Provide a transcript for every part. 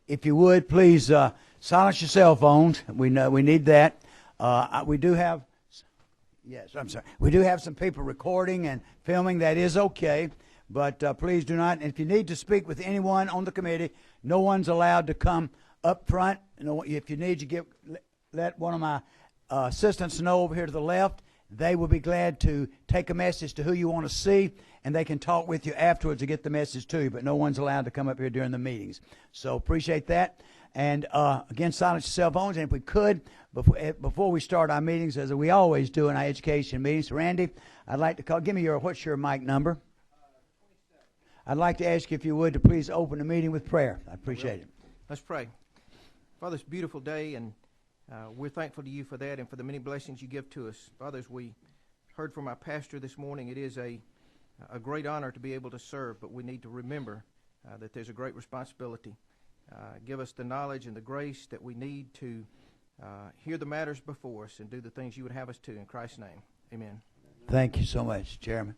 If you would, please silence your cell phones. We know we need that. We do have, yes, I'm sorry. We do have some people recording and filming. That is okay, but please do not. And if you need to speak with anyone on the committee, no one's allowed to come up front. If you need to let one of my assistants know over here to the left. They will be glad to take a message to who you want to see, and they can talk with you afterwards to get the message to you, but no one's allowed to come up here during the meetings. So appreciate that. And again, silence your cell phones. And if we could, before we start our meetings, as we always do in our education meetings, Randy, I'd like to give me what's your mic number? 27. I'd like to ask you, if you would, to please open the meeting with prayer. I appreciate it. Let's pray. Father, it's a beautiful day, and we're thankful to you for that and for the many blessings you give to us. Father, as we heard from our pastor this morning, it is a great honor to be able to serve, but we need to remember that there's a great responsibility. Give us the knowledge and the grace that we need to hear the matters before us and do the things you would have us to. In Christ's name, amen. Thank you so much, Chairman.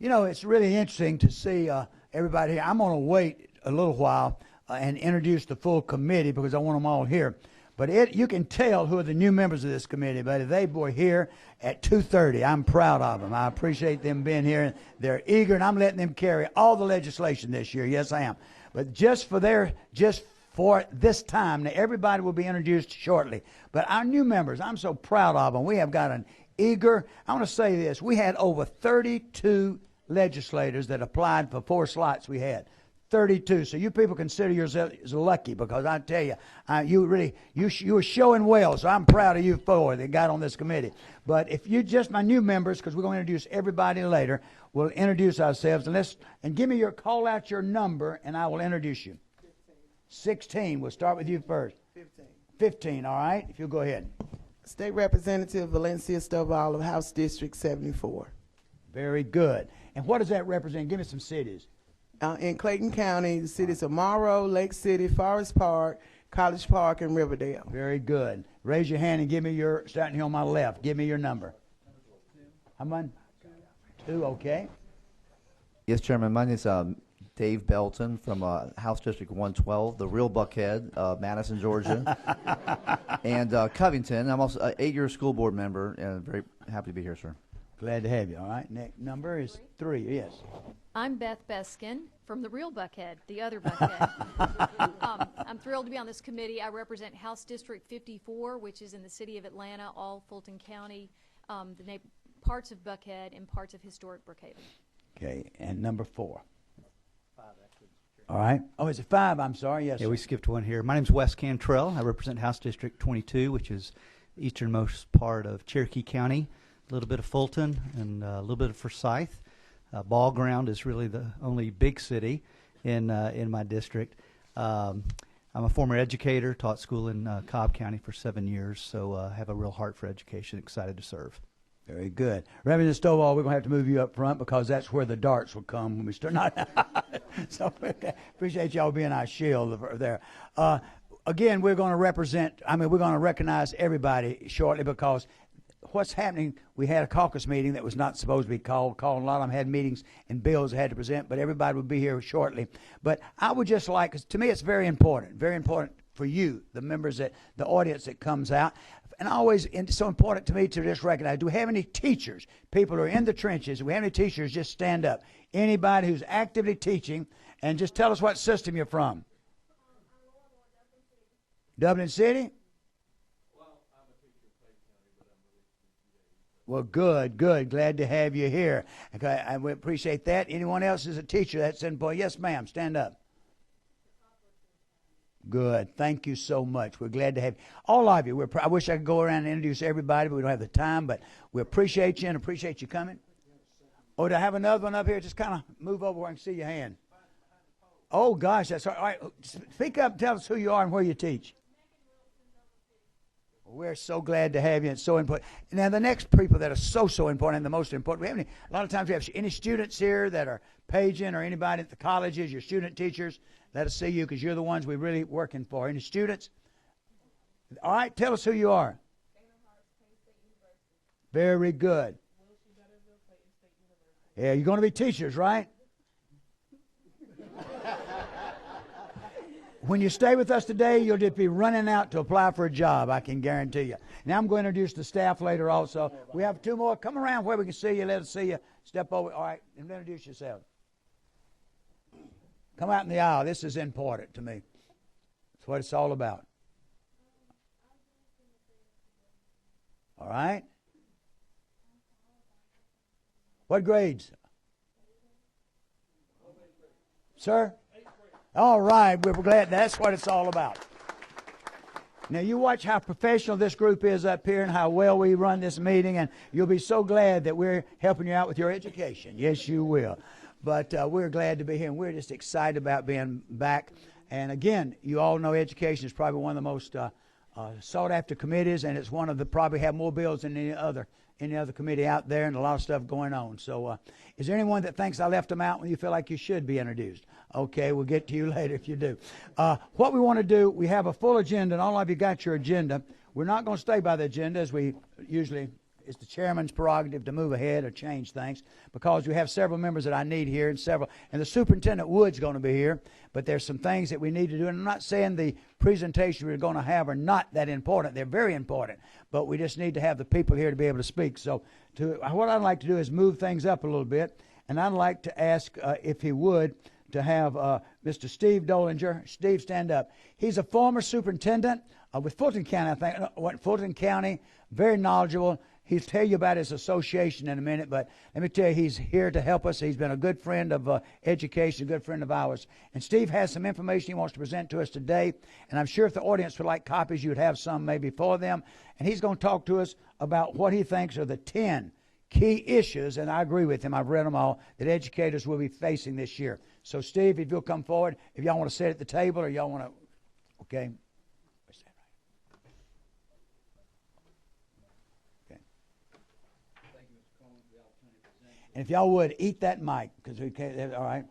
It's really interesting to see everybody here. I'm going to wait a little while and introduce the full committee because I want them all here. But you can tell who are the new members of this committee, buddy. They were here at 2:30. I'm proud of them. I appreciate them being here. They're eager, and I'm letting them carry all the legislation this year. Yes, I am. But just for this time, now everybody will be introduced shortly. But our new members, I'm so proud of them. We have got an eager, I want to say this, we had over 32 legislators that applied for 4 slots we had. 32. So you people consider yourselves lucky, because I tell you, you were showing well. So I'm proud of you 4 that got on this committee. But if you just my new members, because we're going to introduce everybody later, we'll introduce ourselves and call out your number, and I will introduce you. 16. We'll start with you first. 15. All right. If you'll go ahead. State Representative Valencia Stovall of House District 74. Very good. And what does that represent? Give me some cities. In Clayton County, the cities of Morrow, Lake City, Forest Park, College Park, and Riverdale. Very good. Raise your hand and give me starting here on my left, give me your number. How much? 2, okay. Yes, Chairman. Mine is Dave Belton from House District 112, the real Buckhead, Madison, Georgia. And Covington. I'm also an 8-year school board member, and very happy to be here, sir. Glad to have you. All right. Next number is 3. Yes. I'm Beth Beskin from the real Buckhead, the other Buckhead. I'm thrilled to be on this committee. I represent House District 54, which is in the city of Atlanta, all Fulton County, parts of Buckhead and parts of historic Brookhaven. Okay, and number 4. 5, actually. All right. Oh, is it 5? I'm sorry. Yes. Yeah, we skipped one here. My name's Wes Cantrell. I represent House District 22, which is the easternmost part of Cherokee County, a little bit of Fulton, and a little bit of Forsyth. Ball Ground is really the only big city in my district. I'm a former educator, taught school in Cobb County for 7 years, so have a real heart for education, excited to serve. Very good. Reverend Stovall, we're going to have to move you up front because that's where the darts will come when we start. So appreciate y'all being our shield there. Again, we're going to recognize everybody shortly because what's happening, we had a caucus meeting that was not supposed to be called. A lot of them had meetings and bills they had to present, but everybody will be here shortly. But I would just like, because to me it's very important for you, the members, the audience that comes out. And it's so important to me to just recognize, do we have any teachers, people who are in the trenches? Do we have any teachers? Just stand up. Anybody who's actively teaching, and just tell us what system you're from. Dublin City? Well, good. Glad to have you here. Okay, I appreciate that. Anyone else is a teacher? That's important. Yes, ma'am. Stand up. Good. Thank you so much. We're glad to have all of you. I wish I could go around and introduce everybody, but we don't have the time. But we appreciate you and appreciate you coming. Oh, do I have another one up here? Just kind of move over where I can see your hand. Oh, gosh. That's all right. Speak up and tell us who you are and where you teach. We're so glad to have you. It's so important. Now, the next people that are so important and the most important, a lot of times we have any students here that are paging or anybody at the colleges, your student teachers. Let us see you because you're the ones we're really working for. Any students? All right, tell us who you are. Very good. Yeah, you're going to be teachers, right? when you stay with us today, you'll just be running out to apply for a job, I can guarantee you. Now I'm going to introduce the staff later also. We have two more. Come around where we can see you. Let us see you. Step over. All right, and introduce yourself. Come out in the aisle. This is important to me. That's what it's all about. All right. What grades? Sir? All right. We're glad that's what it's all about. Now, you watch how professional this group is up here and how well we run this meeting, and you'll be so glad that we're helping you out with your education. Yes, you will. But we're glad to be here, and we're just excited about being back. And again, you all know education is probably one of the most sought-after committees, and it's one of the probably have more bills than any other committee out there, and a lot of stuff going on. So is there anyone that thinks I left them out when you feel like you should be introduced? Okay, we'll get to you later if you do. What we want to do, we have a full agenda, and all of you got your agenda. We're not going to stay by the agenda as we usually, it's the chairman's prerogative to move ahead or change things, because we have several members that I need here and the superintendent Wood's going to be here, but there's some things that we need to do, and I'm not saying the presentation we're going to have are not that important. They're very important, but we just need to have the people here to be able to speak. So what I'd like to do is move things up a little bit, and I'd like to ask, if he would, to have Mr. Steve Dolinger. Steve, stand up. He's a former superintendent with Fulton County, I think. Fulton County, very knowledgeable. He'll tell you about his association in a minute, but let me tell you, he's here to help us. He's been a good friend of education, a good friend of ours. And Steve has some information he wants to present to us today, and I'm sure if the audience would like copies, you would have some maybe for them. And he's going to talk to us about what he thinks are the 10 key issues, and I agree with him, I've read them all, that educators will be facing this year. So, Steve, if you'll come forward, if y'all want to sit at the table or y'all want to, okay. And if y'all would, eat that mic, because we can't, all right?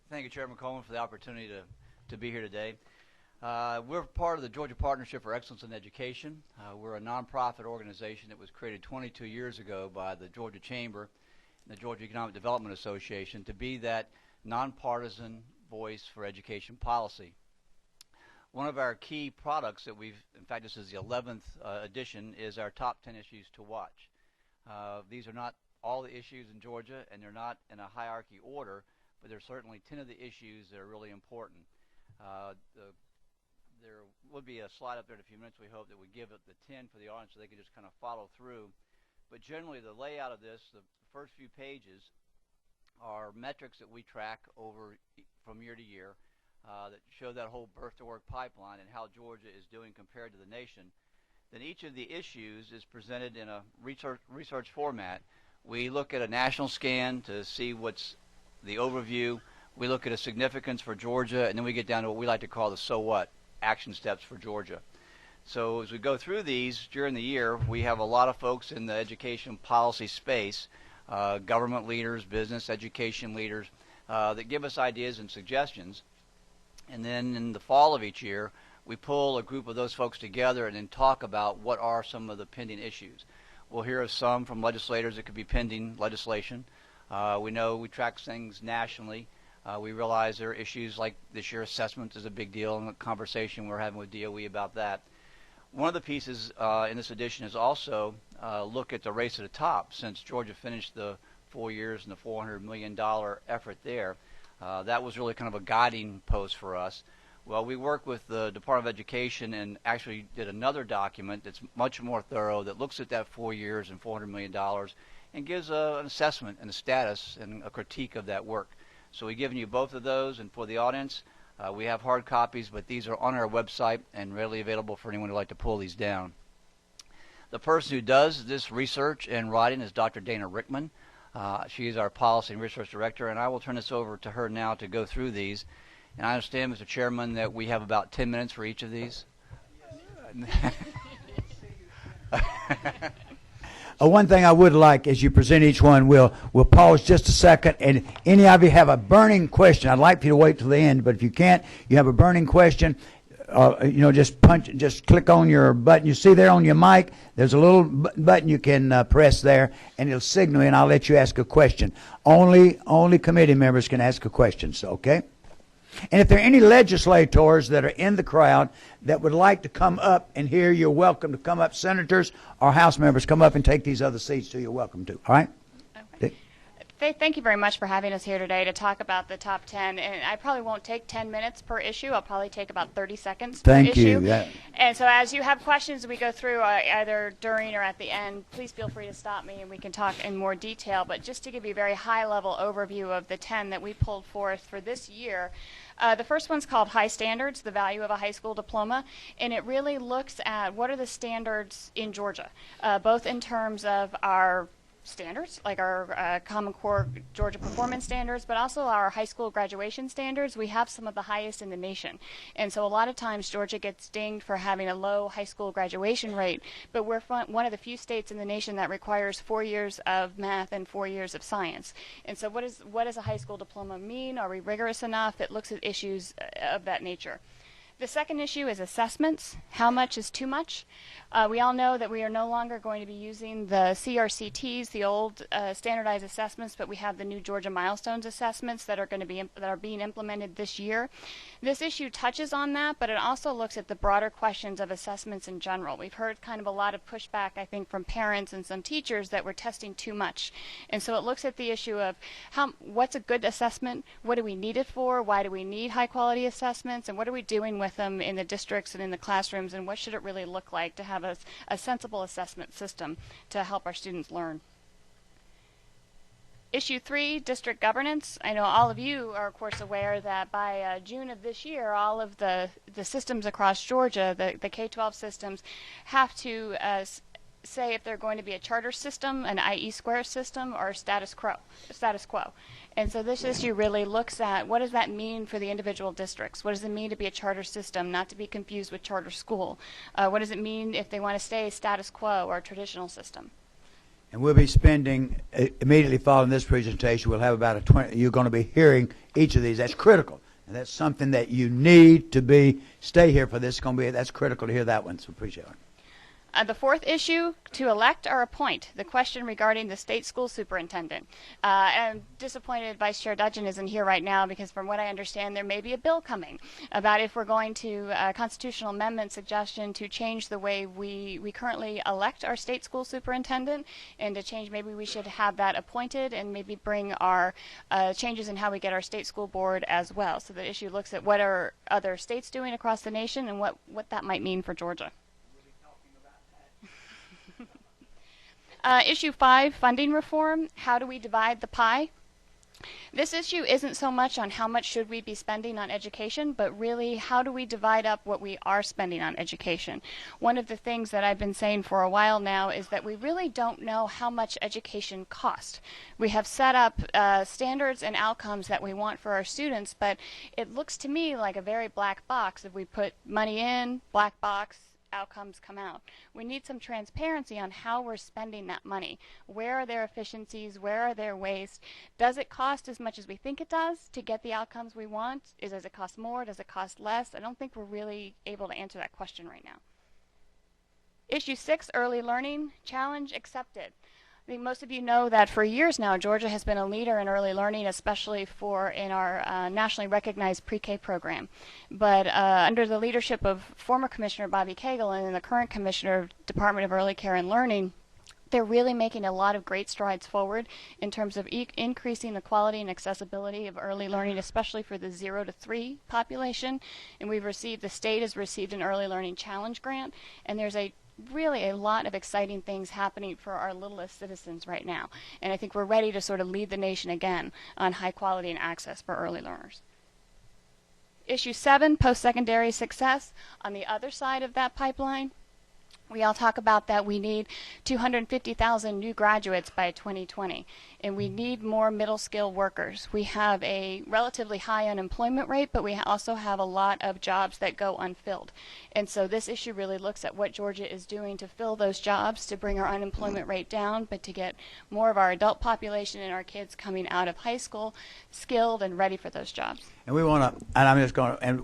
Thank you, Chairman Coleman, for the opportunity to be here today. We're part of the Georgia Partnership for Excellence in Education. We're a nonprofit organization that was created 22 years ago by the Georgia Chamber and the Georgia Economic Development Association to be that nonpartisan voice for education policy. One of our key products that in fact this is the 11th edition, is our top 10 issues to watch. These are not all the issues in Georgia, and they're not in a hierarchy order, but there's certainly 10 of the issues that are really important. There will be a slide up there in a few minutes. We hope that we give it the 10 for the audience so they can just kind of follow through. But generally, the layout of this, the first few pages are metrics that we track over from year to year that show that whole birth to work pipeline and how Georgia is doing compared to the nation. Then each of the issues is presented in a research format. We look at a national scan to see what's the overview. We look at a significance for Georgia, and then we get down to what we like to call the so what action steps for Georgia. So as we go through these during the year, we have a lot of folks in the education policy space, government leaders, business, education leaders, that give us ideas and suggestions. And then in the fall of each year, we pull a group of those folks together and then talk about what are some of the pending issues. We'll hear of some from legislators that could be pending legislation. We know we track things nationally. We realize there are issues like this year assessment is a big deal, and the conversation we're having with DOE about that. One of the pieces in this edition is also look at the race to the top. Since Georgia finished the 4 years and the $400 million effort there, that was really kind of a guiding post for us. Well, we worked with the Department of Education and actually did another document that's much more thorough that looks at that 4 years and $400 million and gives an assessment and a status and a critique of that work. So we've given you both of those, and for the audience, we have hard copies, but these are on our website and readily available for anyone who'd like to pull these down. The person who does this research and writing is Dr. Dana Rickman. She is our Policy and Research Director, and I will turn this over to her now to go through these. And I understand, Mr. Chairman, that we have about 10 minutes for each of these. One thing I would like, as you present each one, we'll pause just a second, and any of you have a burning question, I'd like for you to wait till the end, but if you can't, you have a burning question, just click on your button. You see there on your mic, there's a little button you can press there, and it'll signal you, and I'll let you ask a question. Only committee members can ask a question, so, okay? And if there are any legislators that are in the crowd that would like to come up and hear, you're welcome to come up. Senators or House members, come up and take these other seats too. You're welcome to. All right? Okay. Thank you very much for having us here today to talk about the top 10. And I probably won't take 10 minutes per issue. I'll probably take about 30 seconds per issue. Thank you. Yeah. And so as you have questions we go through either during or at the end, please feel free to stop me and we can talk in more detail. But just to give you a very high-level overview of the 10 that we pulled forth for this year, the first one's called High Standards, the Value of a High School Diploma, and it really looks at what are the standards in Georgia, both in terms of our standards, like our Common Core Georgia Performance Standards, but also our high school graduation standards. We have some of the highest in the nation. And so a lot of times Georgia gets dinged for having a low high school graduation rate, but we're one of the few states in the nation that requires 4 years of math and 4 years of science. And so what does a high school diploma mean? Are we rigorous enough? It looks at issues of that nature. The second issue is assessments. How much is too much? We all know that we are no longer going to be using the CRCTs, the old standardized assessments, but we have the new Georgia Milestones assessments that are going to be that are being implemented this year. This issue touches on that, but it also looks at the broader questions of assessments in general. We've heard kind of a lot of pushback, I think, from parents and some teachers that we're testing too much. And so it looks at the issue of what's a good assessment, what do we need it for, why do we need high quality assessments, and what are we doing with them in the districts and in the classrooms, and what should it really look like to have a sensible assessment system to help our students learn. Issue 3, district governance. I know all of you are, of course, aware that by June of this year, all of the systems across Georgia, the K-12 systems, have to say if they're going to be a charter system, an IE square system, or status quo. And so this issue really looks at what does that mean for the individual districts? What does it mean to be a charter system, not to be confused with charter school? What does it mean if they want to stay status quo or traditional system? And we'll be spending, immediately following this presentation, we'll have about you're going to be hearing each of these. That's critical. And that's something that you need to stay here for this. That's critical to hear that one, so appreciate it. The fourth issue, to elect or appoint, the question regarding the state school superintendent. I'm disappointed Vice Chair Dudgeon isn't here right now because from what I understand there may be a bill coming about if we're going to constitutional amendment suggestion to change the way we currently elect our state school superintendent, and to change, maybe we should have that appointed and maybe bring our changes in how we get our state school board as well. So the issue looks at what are other states doing across the nation and what that might mean for Georgia. Issue 5, funding reform. How do we divide the pie? This issue isn't so much on how much should we be spending on education, but really how do we divide up what we are spending on education. One of the things that I've been saying for a while now is that we really don't know how much education costs. We have set up standards and outcomes that we want for our students, but it looks to me like a very black box. If we put money in, black box, outcomes come out. We need some transparency on how we're spending that money. Where are there efficiencies? Where are there waste? Does it cost as much as we think it does to get the outcomes we want? Does it cost more? Does it cost less? I don't think we're really able to answer that question right now. Issue 6, early learning. Challenge accepted. I think most of you know that for years now, Georgia has been a leader in early learning, especially in our nationally recognized pre-K program. But under the leadership of former Commissioner Bobby Cagle and the current Commissioner of Department of Early Care and Learning, they're really making a lot of great strides forward in terms of increasing the quality and accessibility of early learning, especially for the 0 to 3 population. And the state has received an early learning challenge grant, and there's really a lot of exciting things happening for our littlest citizens right now. And I think we're ready to sort of lead the nation again on high quality and access for early learners. Issue 7, post-secondary success. On the other side of that pipeline, we all talk about that we need 250,000 new graduates by 2020, and we need more middle skill workers. We have a relatively high unemployment rate, but we also have a lot of jobs that go unfilled. And so this issue really looks at what Georgia is doing to fill those jobs, to bring our unemployment rate down, but to get more of our adult population and our kids coming out of high school skilled and ready for those jobs. And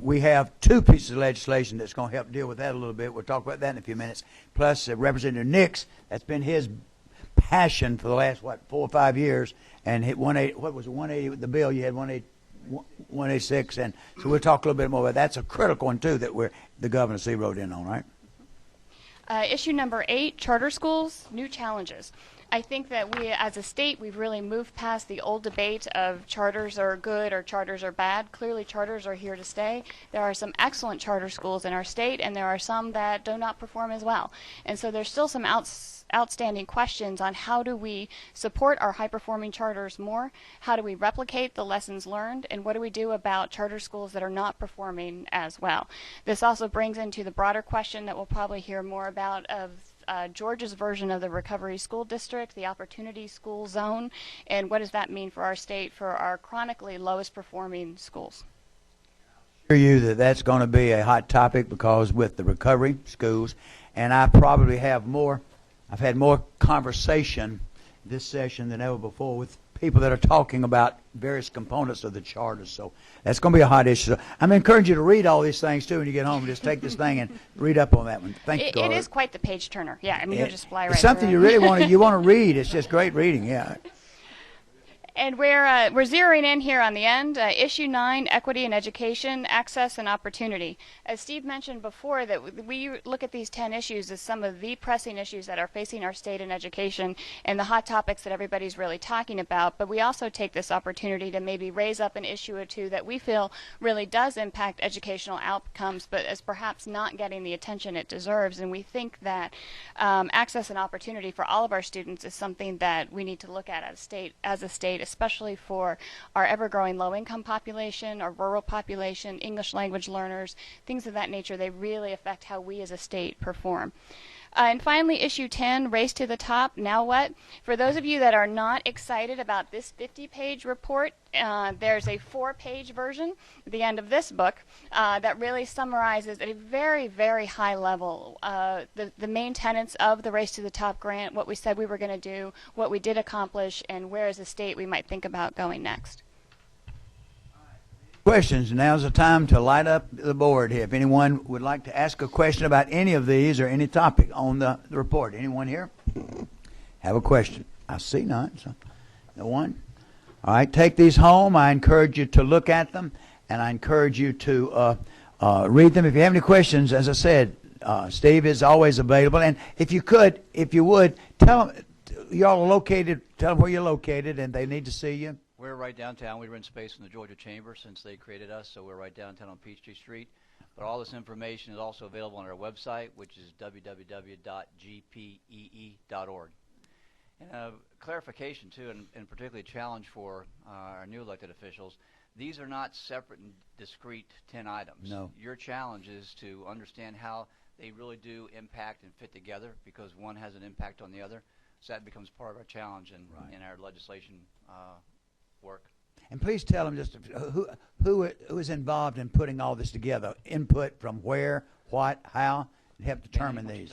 we have 2 pieces of legislation that's going to help deal with that a little bit. We'll talk about that in a few minutes. Plus, Representative Nix, that's been his passion for the last, 4 or 5 years. And hit 180, what was it, 180, the bill, you had 180, 186, and so we'll talk a little bit more about that. That's a critical one too that the Governor C wrote in on, right? Issue number 8, charter schools, new challenges. I think that we, as a state, we've really moved past the old debate of charters are good or charters are bad. Clearly, charters are here to stay. There are some excellent charter schools in our state, and there are some that do not perform as well. And so there's still some outstanding questions on how do we support our high-performing charters more, how do we replicate the lessons learned, and what do we do about charter schools that are not performing as well. This also brings into the broader question that we'll probably hear more about of Georgia's version of the Recovery School District, the Opportunity School Zone, and what does that mean for our state, for our chronically lowest performing schools. I assure you that that's going to be a hot topic because with the recovery schools, and I probably have I've had more conversation this session than ever before with people that are talking about various components of the charter. So that's going to be a hot issue. So I'm encouraging you to read all these things too when you get home. Just take this thing and read up on that one. Thank you, It is quite the page turner. Yeah, I mean, you'll just fly right It's something through you it. really want to read. It's just great reading. Yeah. And we're zeroing in here on the end. Issue 9, equity in education, access and opportunity. As Steve mentioned before, that we look at these 10 issues as some of the pressing issues that are facing our state in education and the hot topics that everybody's really talking about. But we also take this opportunity to maybe raise up an issue or two that we feel really does impact educational outcomes, but is perhaps not getting the attention it deserves. And we think that access and opportunity for all of our students is something that we need to look at as a state, especially for our ever-growing low-income population, our rural population, English language learners, things of that nature. They really affect how we as a state perform. And finally, issue 10, race to the top. Now what? For those of you that are not excited about this 50-page report, there's a 4-page version at the end of this book that really summarizes at a very, very high level the main tenets of the Race to the Top grant, what we said we were going to do, what we did accomplish, and where as a state we might think about going next. Questions. Now's the time to light up the board here. If anyone would like to ask a question about any of these or any topic on the report. Anyone here have a question? I see none. So, no one? All right. Take these home. I encourage you to look at them, and I encourage you to read them. If you have any questions, as I said, Steve is always available. And if you would, tell them y'all are located, tell them where you're located, and they need to see you. We're right downtown. We rent space in the Georgia Chamber since they created us, so we're right downtown on Peachtree Street. But all this information is also available on our website, which is www.gpee.org. And clarification, too, and particularly a challenge for our new elected officials, these are not separate and discrete 10 items. No. Your challenge is to understand how they really do impact and fit together because one has an impact on the other. So that becomes part of our challenge in our legislation work. And please tell them just who is involved in putting all this together. Input from where, what, how, and help determine these.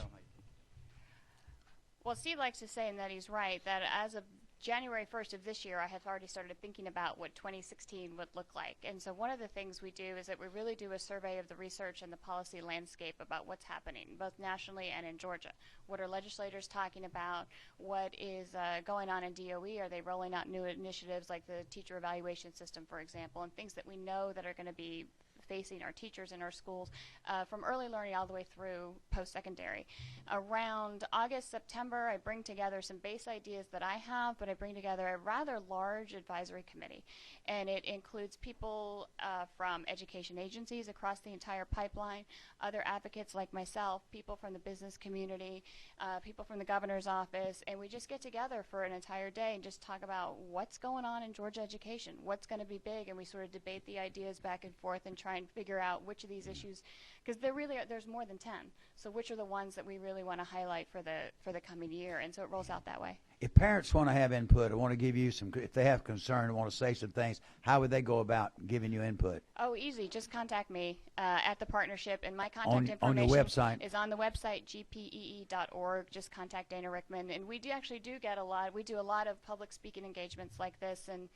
Well, Steve likes to say, and that he's right, that as of January 1st of this year, I have already started thinking about what 2016 would look like. And so one of the things we do is that we really do a survey of the research and the policy landscape about what's happening, both nationally and in Georgia. What are legislators talking about? What is going on in DOE? Are they rolling out new initiatives like the teacher evaluation system, for example, and things that we know that are going to be facing our teachers in our schools from early learning all the way through post-secondary. Around August, September, I bring together some base ideas that I have, but I bring together a rather large advisory committee. And it includes people from education agencies across the entire pipeline, other advocates like myself, people from the business community, people from the governor's office, and we just get together for an entire day and just talk about what's going on in Georgia education, what's going to be big, and we sort of debate the ideas back and forth and try and figure out which of these issues, because there's more than 10. So which are the ones that we really want to highlight for the coming year? And so it rolls out that way. If parents want to have input or want to give you if they have concern and want to say some things, how would they go about giving you input? Oh, easy. Just contact me at the partnership, and my contact information on your website. Is on the website, gpee.org. Just contact Dana Rickman. And we do get a lot. We do a lot of public speaking engagements like this, and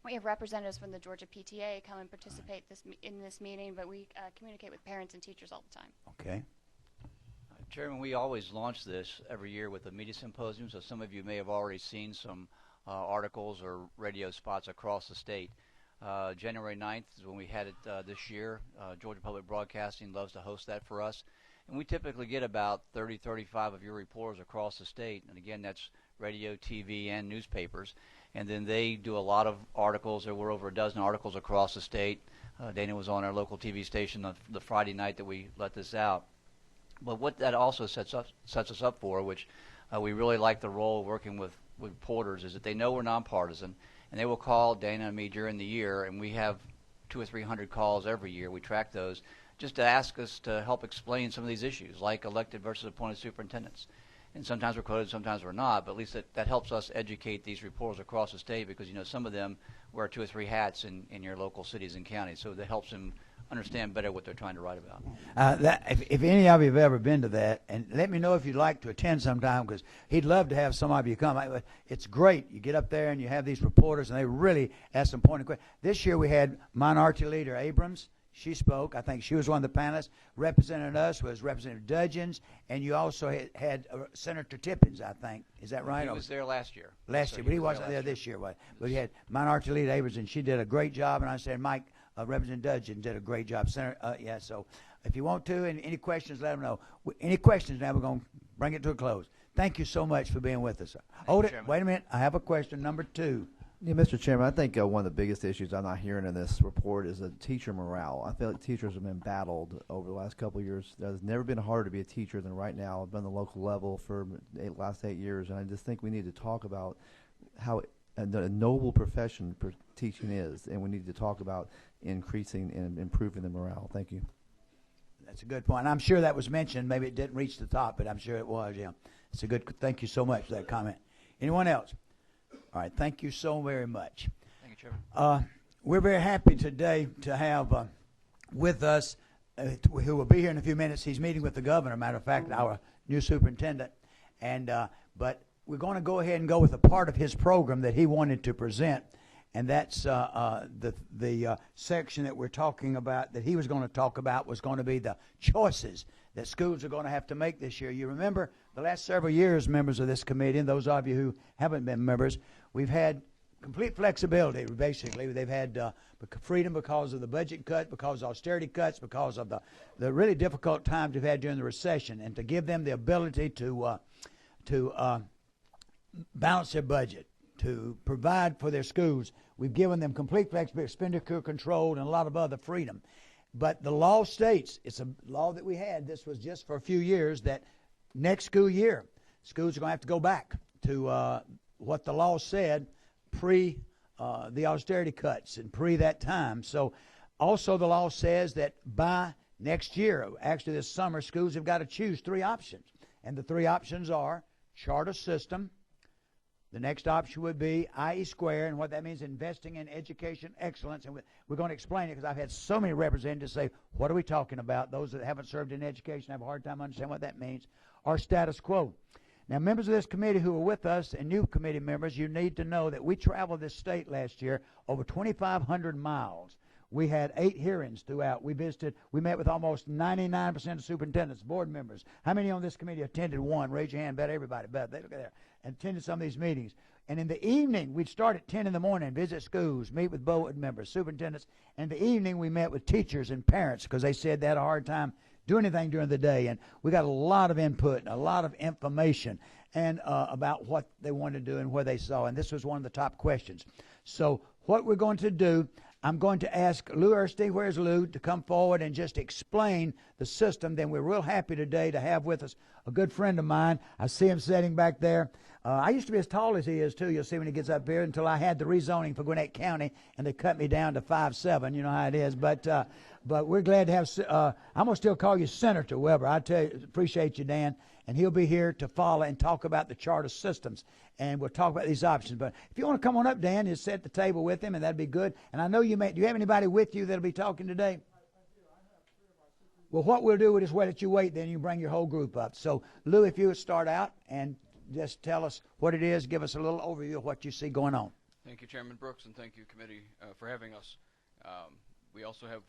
we have representatives from the Georgia PTA come and participate in this meeting, but we communicate with parents and teachers all the time. Okay. Chairman, we always launch this every year with a media symposium, so some of you may have already seen some articles or radio spots across the state. January 9th is when we had it this year. Georgia Public Broadcasting loves to host that for us. And we typically get about 30, 35 of your reporters across the state. And again, that's radio, TV, and newspapers. And then they do a lot of articles. There were over a dozen articles across the state. Dana was on our local TV station the Friday night that we let this out. But what that also sets us up for, which we really like the role of working with reporters, is that they know we're nonpartisan, and they will call Dana and me during the year, and we have 200 or 300 calls every year. We track those just to ask us to help explain some of these issues, like elected versus appointed superintendents. And sometimes we're quoted, sometimes we're not, but at least that helps us educate these reporters across the state, because some of them wear 2 or 3 hats in your local cities and counties, so that helps them understand better what they're trying to write about. If any of you have ever been to that, and let me know if you'd like to attend sometime, because he'd love to have some of you come. It's great. You get up there and you have these reporters, and they really ask some pointed questions. This year we had Minority Leader Abrams. She spoke. I think she was one of the panelists. Representing us was Representative Dudgeons, and you also had Senator Tippins, I think. Is that right? He was there last year. Last year, but he wasn't there this year. But we had Minority Leader Abrams, and she did a great job. And I said, Mike, Representative Dudgeon did a great job. Senator, so if you want to, and any questions, let them know. Any questions now, we're going to bring it to a close. Thank you so much for being with us. Hold it. Wait a minute. I have a question, number 2. Yeah, Mr. Chairman, I think one of the biggest issues I'm not hearing in this report is teacher morale. I feel like teachers have been battled over the last couple of years. It's never been harder to be a teacher than right now. I've been on the local level for the last 8 years, and I just think we need to talk about how a noble profession teaching is, and we need to talk about increasing and improving the morale. Thank you. That's a good point. I'm sure that was mentioned. Maybe it didn't reach the top, but I'm sure it was, yeah. It's a good, thank you so much for that comment. Anyone else? All right, thank you so very much. Thank you, Chairman. We're very happy today to have with us, who will be here in a few minutes. He's meeting with the governor, matter of fact, our new superintendent. And but we're going to go ahead and go with a part of his program that he wanted to present, and that's the section that we're talking about, that he was going to talk about, was going to be the choices that schools are going to have to make this year. You remember the last several years, members of this committee, and those of you who haven't been members, we've had complete flexibility, basically. They've had freedom because of the budget cut, because of austerity cuts, because of the really difficult times we've had during the recession, and to give them the ability to balance their budget, to provide for their schools. We've given them complete flexibility, expenditure control, and a lot of other freedom. But the law states, it's a law that we had, this was just for a few years, that next school year, schools are going to have to go back to what the law said pre the austerity cuts and pre that time. So also the law says that by next year, actually this summer, schools have got to choose 3 options. And the 3 options are charter system. The next option would be IE square, and what that means, investing in education excellence. And we're going to explain it, because I've had so many representatives say, what are we talking about? Those that haven't served in education have a hard time understanding what that means. Or status quo. Now, members of this committee who are with us, and new committee members, you need to know that we traveled this state last year over 2,500 miles. We had 8 hearings throughout. We met with almost 99% of superintendents, board members. How many on this committee attended one? Raise your hand. Bet everybody. Bet. They look at there. And attended some of these meetings. And in the evening, we'd start at 10 in the morning, visit schools, meet with board members, superintendents. And in the evening, we met with teachers and parents, because they said they had a hard time doing anything during the day. And we got a lot of input and a lot of information and about what they wanted to do and where they saw. And this was one of the top questions. So what we're going to do, I'm going to ask Lou Erstein, where's Lou, to come forward and just explain the system. Then we're real happy today to have with us a good friend of mine. I see him sitting back there. I used to be as tall as he is, too. You'll see when he gets up here, until I had the rezoning for Gwinnett County, and they cut me down to 5'7". You know how it is. But we're glad to have, I'm going to still call you Senator Weber. I tell you, appreciate you, Dan. And he'll be here to follow and talk about the charter systems. And we'll talk about these options. But if you want to come on up, Dan, just sit at the table with him, and that'd be good. And I know you may, do you have anybody with you that'll be talking today? I do. I have 3 of my superintendents. Well, what we'll do is just let you wait, then you bring your whole group up. So, Lou, if you would start out and just tell us what it is, give us a little overview of what you see going on. Thank you, Chairman Brooks, and thank you, committee, for having us. We also have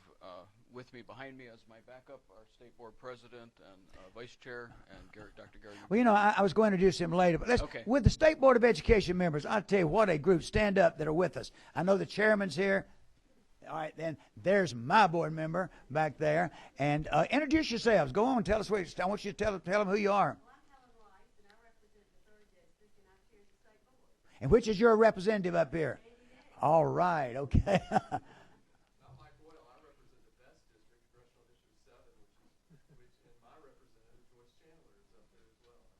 with me behind me as my backup our state board president and vice chair, and Dr. Gary. Well, you know, I was going to introduce him later, but okay. With the State Board of Education members, I'll tell you what a group, stand up, that are with us. I know the chairman's here. All right, then there's my board member back there. And introduce yourselves. Go on, tell us where. I want you to tell them who you are. And which is your representative up here? All right, okay.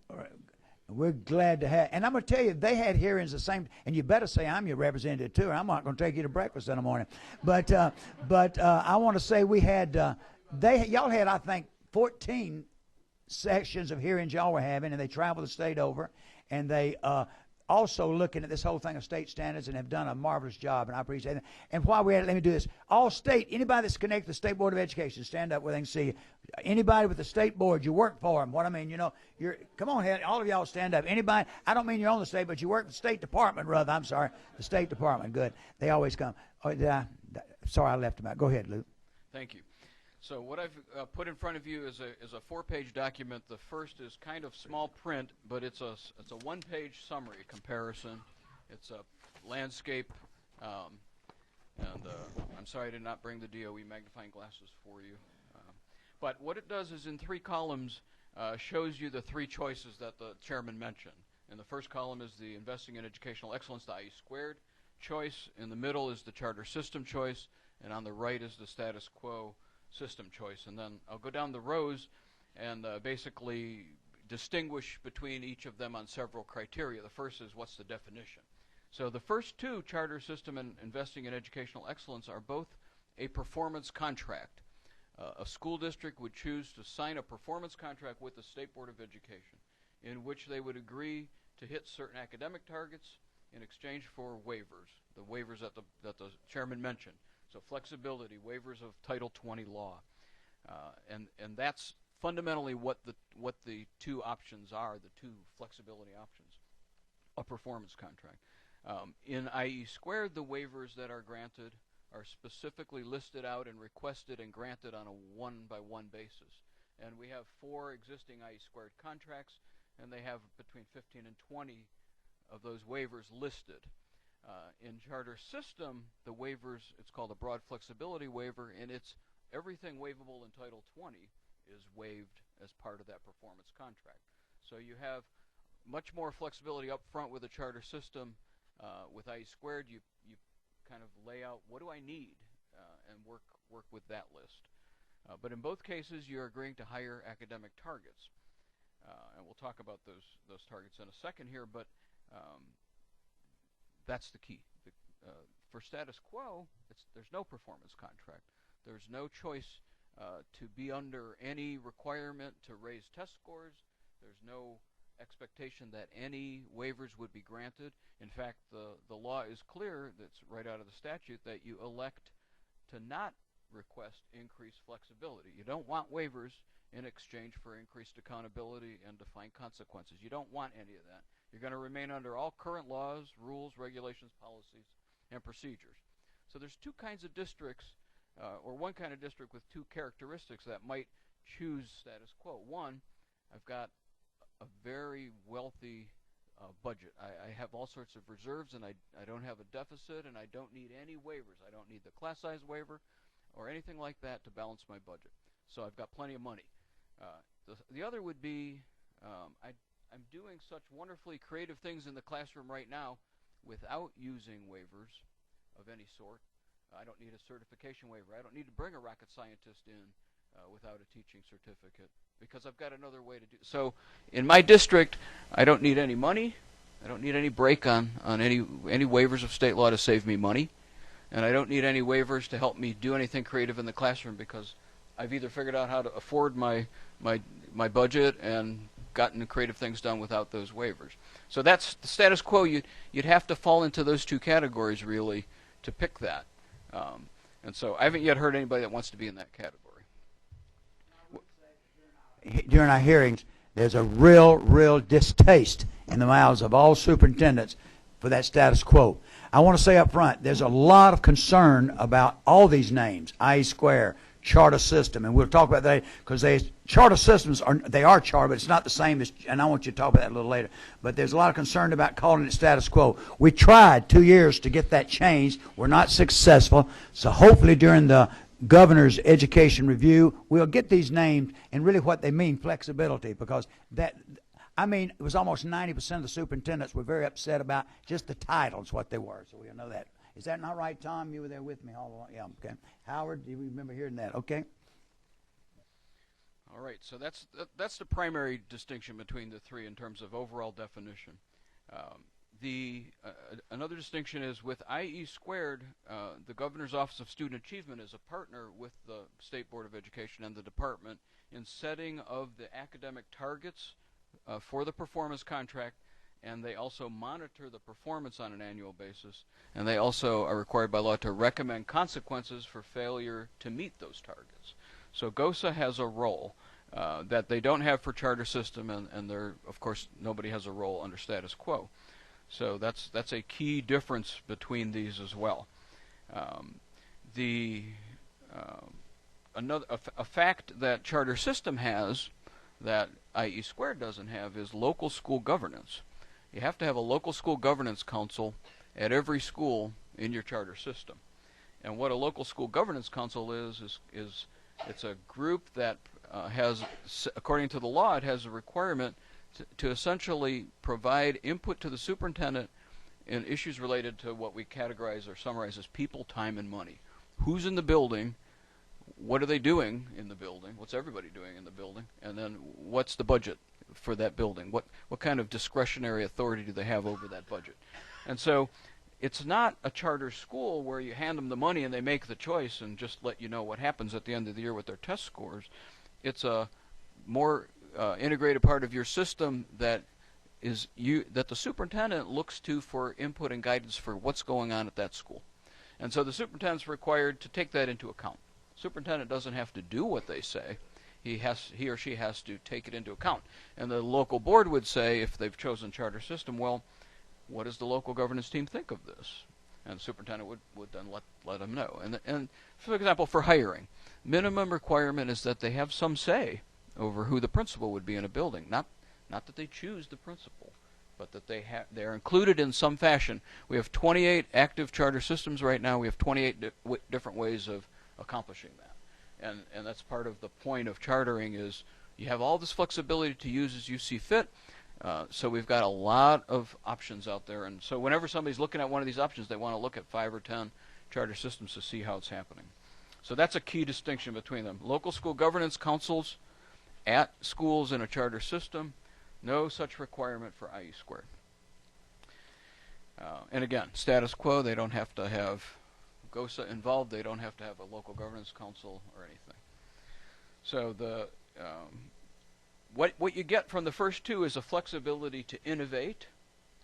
All right. We're glad to have, and I'm going to tell you, they had hearings the same, and you better say I'm your representative too, or I'm not going to take you to breakfast in the morning. But I want to say we had, y'all had, I think, 14 sections of hearings y'all were having, and they traveled the state over, and they also looking at this whole thing of state standards and have done a marvelous job, and I appreciate it. And while we're at it, let me do this. All state, anybody that's connected to the State Board of Education, stand up where they can see you. Anybody with the state board, you work for them. What I mean, come on ahead, all of y'all stand up. Anybody, I don't mean you're on the state, but you work for the State Department, rather. I'm sorry, the State Department. Good. They always come. Oh, sorry, I left them out. Go ahead, Luke. Thank you. So what I've put in front of you is a 4-page document. The first is kind of small print, but it's a 1-page summary comparison. It's a landscape, and I'm sorry I did not bring the DOE magnifying glasses for you. But what it does is in 3 columns shows you the 3 choices that the chairman mentioned. In the first column is the investing in educational excellence, the IE² choice. In the middle is the charter system choice, and on the right is the status quo system choice. And then I'll go down the rows and basically distinguish between each of them on several criteria. The first is what's the definition. So the first 2, charter system and investing in educational excellence, are both a performance contract. A school district would choose to sign a performance contract with the State Board of Education in which they would agree to hit certain academic targets in exchange for waivers, the waivers that the chairman mentioned. So flexibility, waivers of Title 20 law, and that's fundamentally what the 2 options are, the 2 flexibility options, a performance contract. In IE², the waivers that are granted are specifically listed out and requested and granted on a 1-by-1 basis. And we have 4 existing IE² contracts, and they have between 15 and 20 of those waivers listed. In charter system, the waivers, it's called a broad flexibility waiver, and it's everything waivable in Title 20 is waived as part of that performance contract. So you have much more flexibility up front with a charter system. With IE², you kind of lay out, what do I need, and work with that list. But in both cases, you're agreeing to higher academic targets. And we'll talk about those targets in a second here, but that's the key. For status quo, there's no performance contract. There's no choice to be under any requirement to raise test scores. There's no expectation that any waivers would be granted. In fact, the law is clear, that's right out of the statute, that you elect to not request increased flexibility. You don't want waivers in exchange for increased accountability and defined consequences. You don't want any of that. You're going to remain under all current laws, rules, regulations, policies, and procedures. So there's 2 kinds of districts, or 1 kind of district with 2 characteristics that might choose status quo. 1, I've got a very wealthy budget. I have all sorts of reserves, and I don't have a deficit, and I don't need any waivers. I don't need the class size waiver or anything like that to balance my budget. So I've got plenty of money. The other would be I'm doing such wonderfully creative things in the classroom right now without using waivers of any sort. I don't need a certification waiver. I don't need to bring a rocket scientist in without a teaching certificate because I've got another way to do it. So in my district, I don't need any money. I don't need any break on any waivers of state law to save me money. And I don't need any waivers to help me do anything creative in the classroom because I've either figured out how to afford my budget and gotten creative things done without those waivers. So that's the status quo. You'd have to fall into those 2 categories really to pick that. And so I haven't yet heard anybody that wants to be in that category. During our hearings, there's a real distaste in the mouths of all superintendents for that status quo. I want to say up front, there's a lot of concern about all these names, IE², charter system, and we'll talk about that because charter systems are charter, but it's not the same as. And I want you to talk about that a little later. But there's a lot of concern about calling it status quo. We tried 2 years to get that changed. We're not successful. So hopefully during the governor's education review, we'll get these named and really what they mean, flexibility, because that. I mean, it was almost 90% of the superintendents were very upset about just the titles, what they were. So we'll know that. Is that not right, Tom? You were there with me all along. Yeah, okay. Howard, do you remember hearing that? Okay. All right, so that's the primary distinction between the three in terms of overall definition. Another distinction is with IE squared, the Governor's Office of Student Achievement is a partner with the State Board of Education and the department in setting of the academic targets for the performance contract, and they also monitor the performance on an annual basis, and they also are required by law to recommend consequences for failure to meet those targets. So GOSA has a role that they don't have for charter system, and there, of course, nobody has a role under status quo. So that's a key difference between these as well. A fact that charter system has that IE squared doesn't have is local school governance. You have to have a local school governance council at every school in your charter system. And what a local school governance council is it's a group that has, according to the law, it has a requirement to essentially provide input to the superintendent in issues related to what we categorize or summarize as people, time, and money. Who's in the building? What are they doing in the building? What's everybody doing in the building? And then what's the budget for that building? What kind of discretionary authority do they have over that budget? And so it's not a charter school where you hand them the money and they make the choice and just let you know what happens at the end of the year with their test scores. It's a more integrated part of your system that the superintendent looks to for input and guidance for what's going on at that school. And so the superintendent's required to take that into account. Superintendent doesn't have to do what they say. He or she has to take it into account. And the local board would say, if they've chosen charter system, well, what does the local governance team think of this? And the superintendent would then let them know. And for example, for hiring, minimum requirement is that they have some say over who the principal would be in a building. Not that they choose the principal, but that they're included in some fashion. We have 28 active charter systems right now. We have 28 different ways of accomplishing that. And that's part of the point of chartering is you have all this flexibility to use as you see fit. So we've got a lot of options out there. And so whenever somebody's looking at one of these options, they want to look at 5 or 10 charter systems to see how it's happening. So that's a key distinction between them. Local school governance councils at schools in a charter system, no such requirement for IE squared. And again, status quo, they don't have to have GOSA involved. They don't have to have a local governance council or anything. So what you get from the first two is a flexibility to innovate,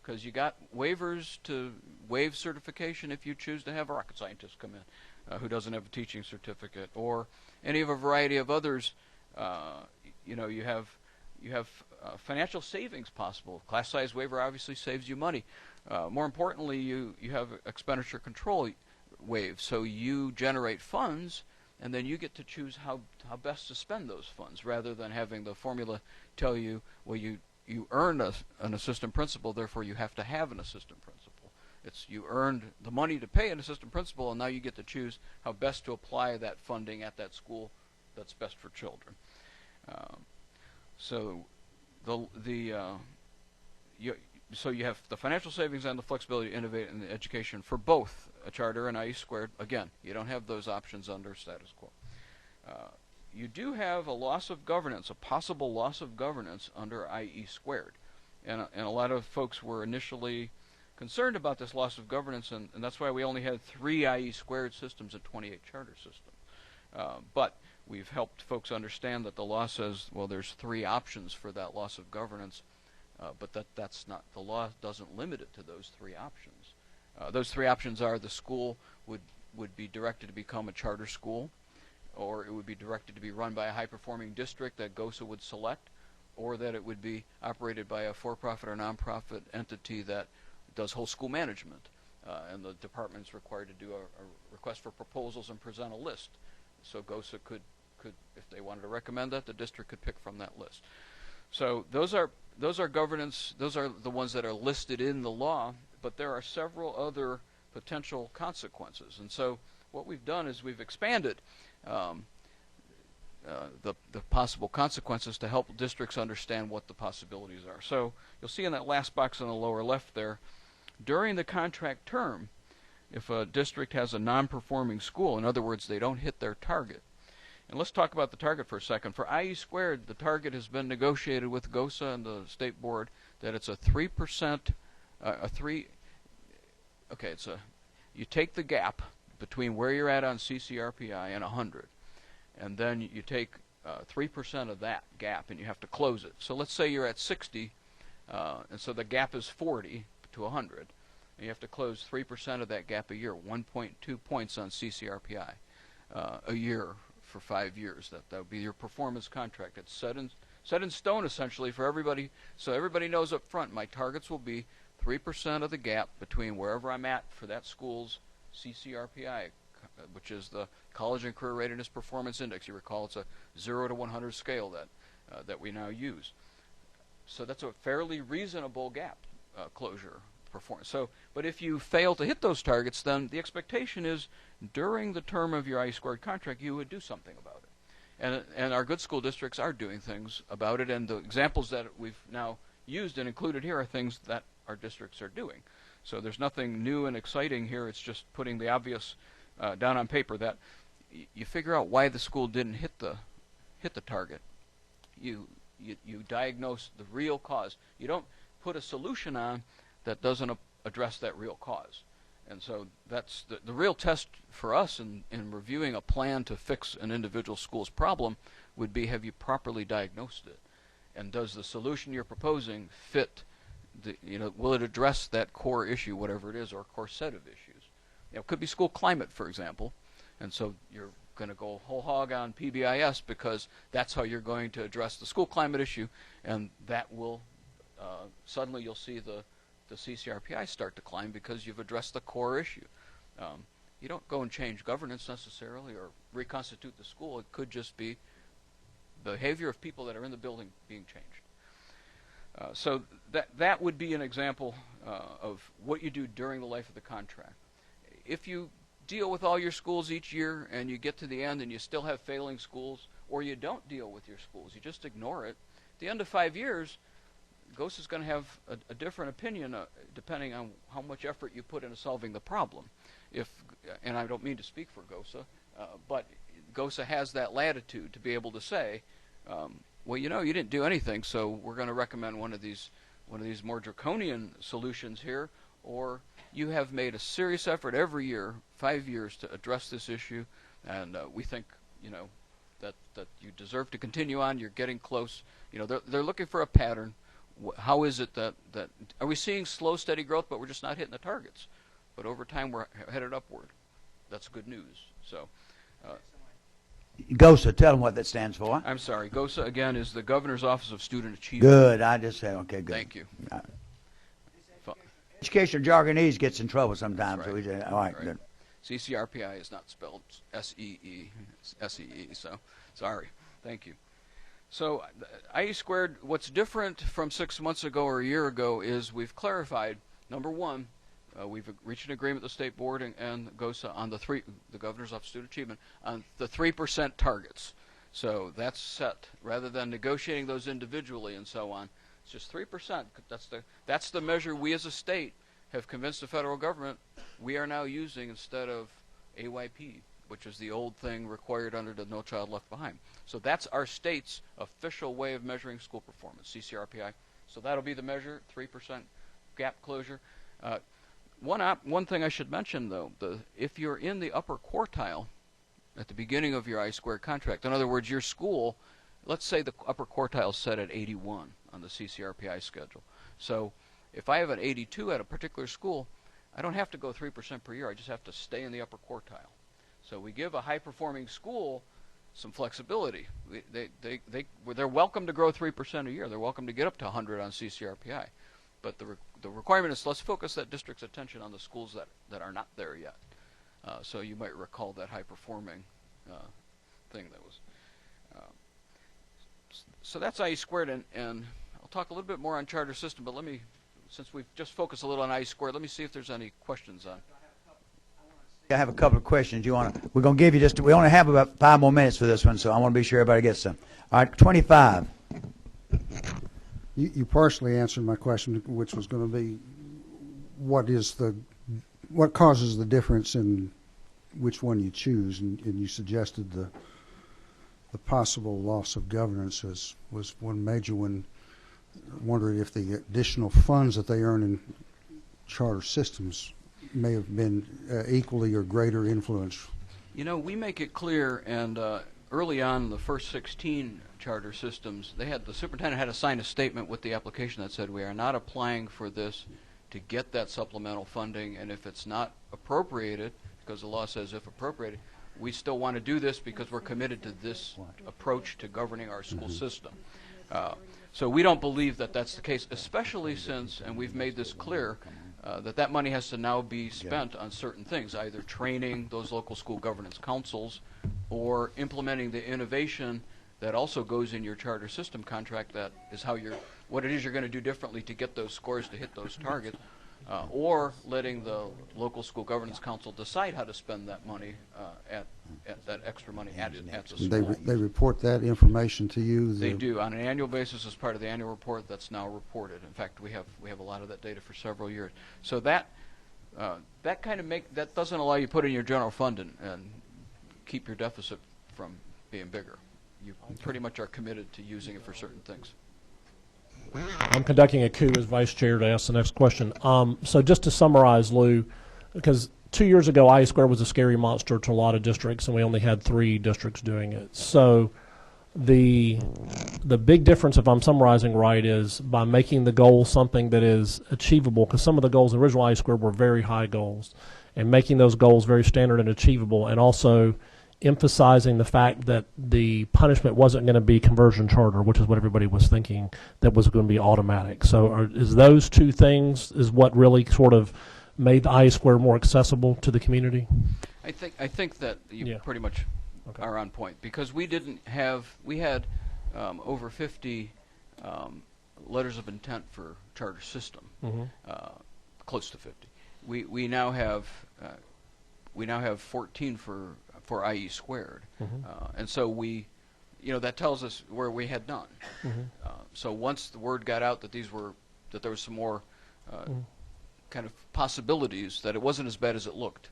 because you got waivers to waive certification if you choose to have a rocket scientist come in who doesn't have a teaching certificate, or any of a variety of others. You have financial savings possible. Class size waiver obviously saves you money. More importantly, you have expenditure control waive, so you generate funds, and then you get to choose how best to spend those funds, rather than having the formula tell you, well, you earned an assistant principal, therefore you have to have an assistant principal. It's you earned the money to pay an assistant principal, and now you get to choose how best to apply that funding at that school that's best for children. So you have the financial savings and the flexibility to innovate in the education for both a charter and IE squared. Again, you don't have those options under status quo. You do have a loss of governance, a possible loss of governance under IE squared. And a lot of folks were initially concerned about this loss of governance, and that's why we only had 3 IE squared systems and 28 charter systems. But we've helped folks understand that the law says, well, there's 3 options for that loss of governance, but that's not, the law doesn't limit it to those 3 options. Those 3 options are the school would be directed to become a charter school, or it would be directed to be run by a high-performing district that GOSA would select, or that it would be operated by a for-profit or non-profit entity that does whole school management. And the department is required to do a request for proposals and present a list So GOSA could, if they wanted to recommend that, the district could pick from that list. So those are governance. Those are the ones that are listed in the law. But there are several other potential consequences. And so what we've done is we've expanded the possible consequences to help districts understand what the possibilities are. So you'll see in that last box on the lower left there, during the contract term, if a district has a non-performing school, in other words, they don't hit their target. And let's talk about the target for a second. For IE squared, the target has been negotiated with GOSA and the state board that it's a 3%, you take the gap between where you're at on CCRPI and 100, and then you take 3% of that gap and you have to close it. So let's say you're at 60, and so the gap is 40 to 100, and you have to close 3% of that gap a year, 1.2 points on CCRPI a year for 5 years. That would be your performance contract. It's set in stone essentially for everybody, so everybody knows up front my targets will be 3% of the gap between wherever I'm at for that school's CCRPI, which is the College and Career Readiness Performance Index. You recall it's a 0 to 100 scale that we now use. So that's a fairly reasonable gap closure performance. So, but if you fail to hit those targets, then the expectation is during the term of your I-squared contract you would do something about it. And our good school districts are doing things about it, and the examples that we've now used and included here are things that our districts are doing. So there's nothing new and exciting here. It's just putting the obvious down on paper that you figure out why the school didn't hit the target. You diagnose the real cause. You don't put a solution on that doesn't address that real cause. And so that's the real test for us in reviewing a plan to fix an individual school's problem would be, have you properly diagnosed it? And does the solution you're proposing fit will it address that core issue, whatever it is, or core set of issues? It could be school climate, for example, and so you're going to go whole hog on PBIS because that's how you're going to address the school climate issue, and that will suddenly you'll see the CCRPI start to climb because you've addressed the core issue. You don't go and change governance necessarily or reconstitute the school. It could just be behavior of people that are in the building being changed. So that would be an example of what you do during the life of the contract. If you deal with all your schools each year and you get to the end and you still have failing schools, or you don't deal with your schools, you just ignore it, at the end of 5 years, GOSA is going to have a different opinion depending on how much effort you put into solving the problem. And I don't mean to speak for GOSA, but GOSA has that latitude to be able to say, well, you didn't do anything, so we're going to recommend one of these more draconian solutions here, or you have made a serious effort every year, 5 years, to address this issue, and we think that you deserve to continue on. You're getting close. They're looking for a pattern. How is it that are we seeing slow, steady growth, but we're just not hitting the targets? But over time, we're headed upward. That's good news. So. GOSA, tell them what that stands for. I'm sorry. GOSA, again, is the Governor's Office of Student Achievement. Good. I just said, okay, good. Thank you. Education jargonese gets in trouble sometimes. That's right. So all right, good. CCRPI is not spelled S-E-E, it's S-E-E, so sorry. Thank you. So IE squared, what's different from 6 months ago or a year ago is we've clarified, number one, we've reached an agreement with the State Board and GOSA on the Governor's Office of Student Achievement, on the 3% targets. So that's set. Rather than negotiating those individually and so on, it's just 3%. That's the measure we as a state have convinced the federal government we are now using instead of AYP, which is the old thing required under the No Child Left Behind. So that's our state's official way of measuring school performance, CCRPI. So that'll be the measure, 3% gap closure. One thing I should mention, though, if you're in the upper quartile at the beginning of your I-squared contract, in other words, your school, let's say the upper quartile is set at 81 on the CCRPI schedule. So if I have an 82 at a particular school, I don't have to go 3% per year. I just have to stay in the upper quartile. So we give a high-performing school some flexibility. They're welcome to grow 3% a year. They're welcome to get up to 100 on CCRPI. But the requirement is let's focus that district's attention on the schools that are not there yet. So you might recall that high-performing thing that was. So that's IE squared, and I'll talk a little bit more on charter system, but let me, since we've just focused a little on IE squared, let me see if there's any questions on. I have a couple of questions. We're going to give you just, we only have about 5 more minutes for this one, so I want to be sure everybody gets some. All right, 25. You partially answered my question, which was going to be, what causes the difference in which one you choose, and you suggested the possible loss of governance was one major one. Wondering if the additional funds that they earn in charter systems may have been equally or greater influence. You know, we make it clear, and early on in the first 16 charter systems, the superintendent had to sign a statement with the application that said we are not applying for this to get that supplemental funding, and if it's not appropriated, because the law says if appropriated, we still want to do this because we're committed to this approach to governing our school system. So we don't believe that that's the case, especially since, and we've made this clear, that money has to now be spent on certain things, either training those local school governance councils or implementing the innovation that also goes in your charter system contract, that is what it is you're going to do differently to get those scores to hit those targets, or letting the local school governance council decide how to spend that money, at that extra money at the school. They report that information to you? They do on an annual basis as part of the annual report. That's now reported. In fact, we have a lot of that data for several years. So that that doesn't allow you to put in your general fund and keep your deficit from being bigger. You pretty much are committed to using it for certain things. I'm conducting a coup as vice chair to ask the next question. So just to summarize, Lou, because 2 years ago, IE squared was a scary monster to a lot of districts, and we only had 3 districts doing it. So the big difference, if I'm summarizing right, is by making the goal something that is achievable, because some of the goals in the original IE squared were very high goals, and making those goals very standard and achievable, and also emphasizing the fact that the punishment wasn't going to be conversion charter, which is what everybody was thinking, that was going to be automatic. So is those 2 things is what really sort of made the IE squared more accessible to the community? I think that you pretty much are on point, because we had over 50 letters of intent for charter system, close to 50. We now have 14 for IE squared, and so that tells us where we had none. So once the word got out that there was some more kind of possibilities, that it wasn't as bad as it looked,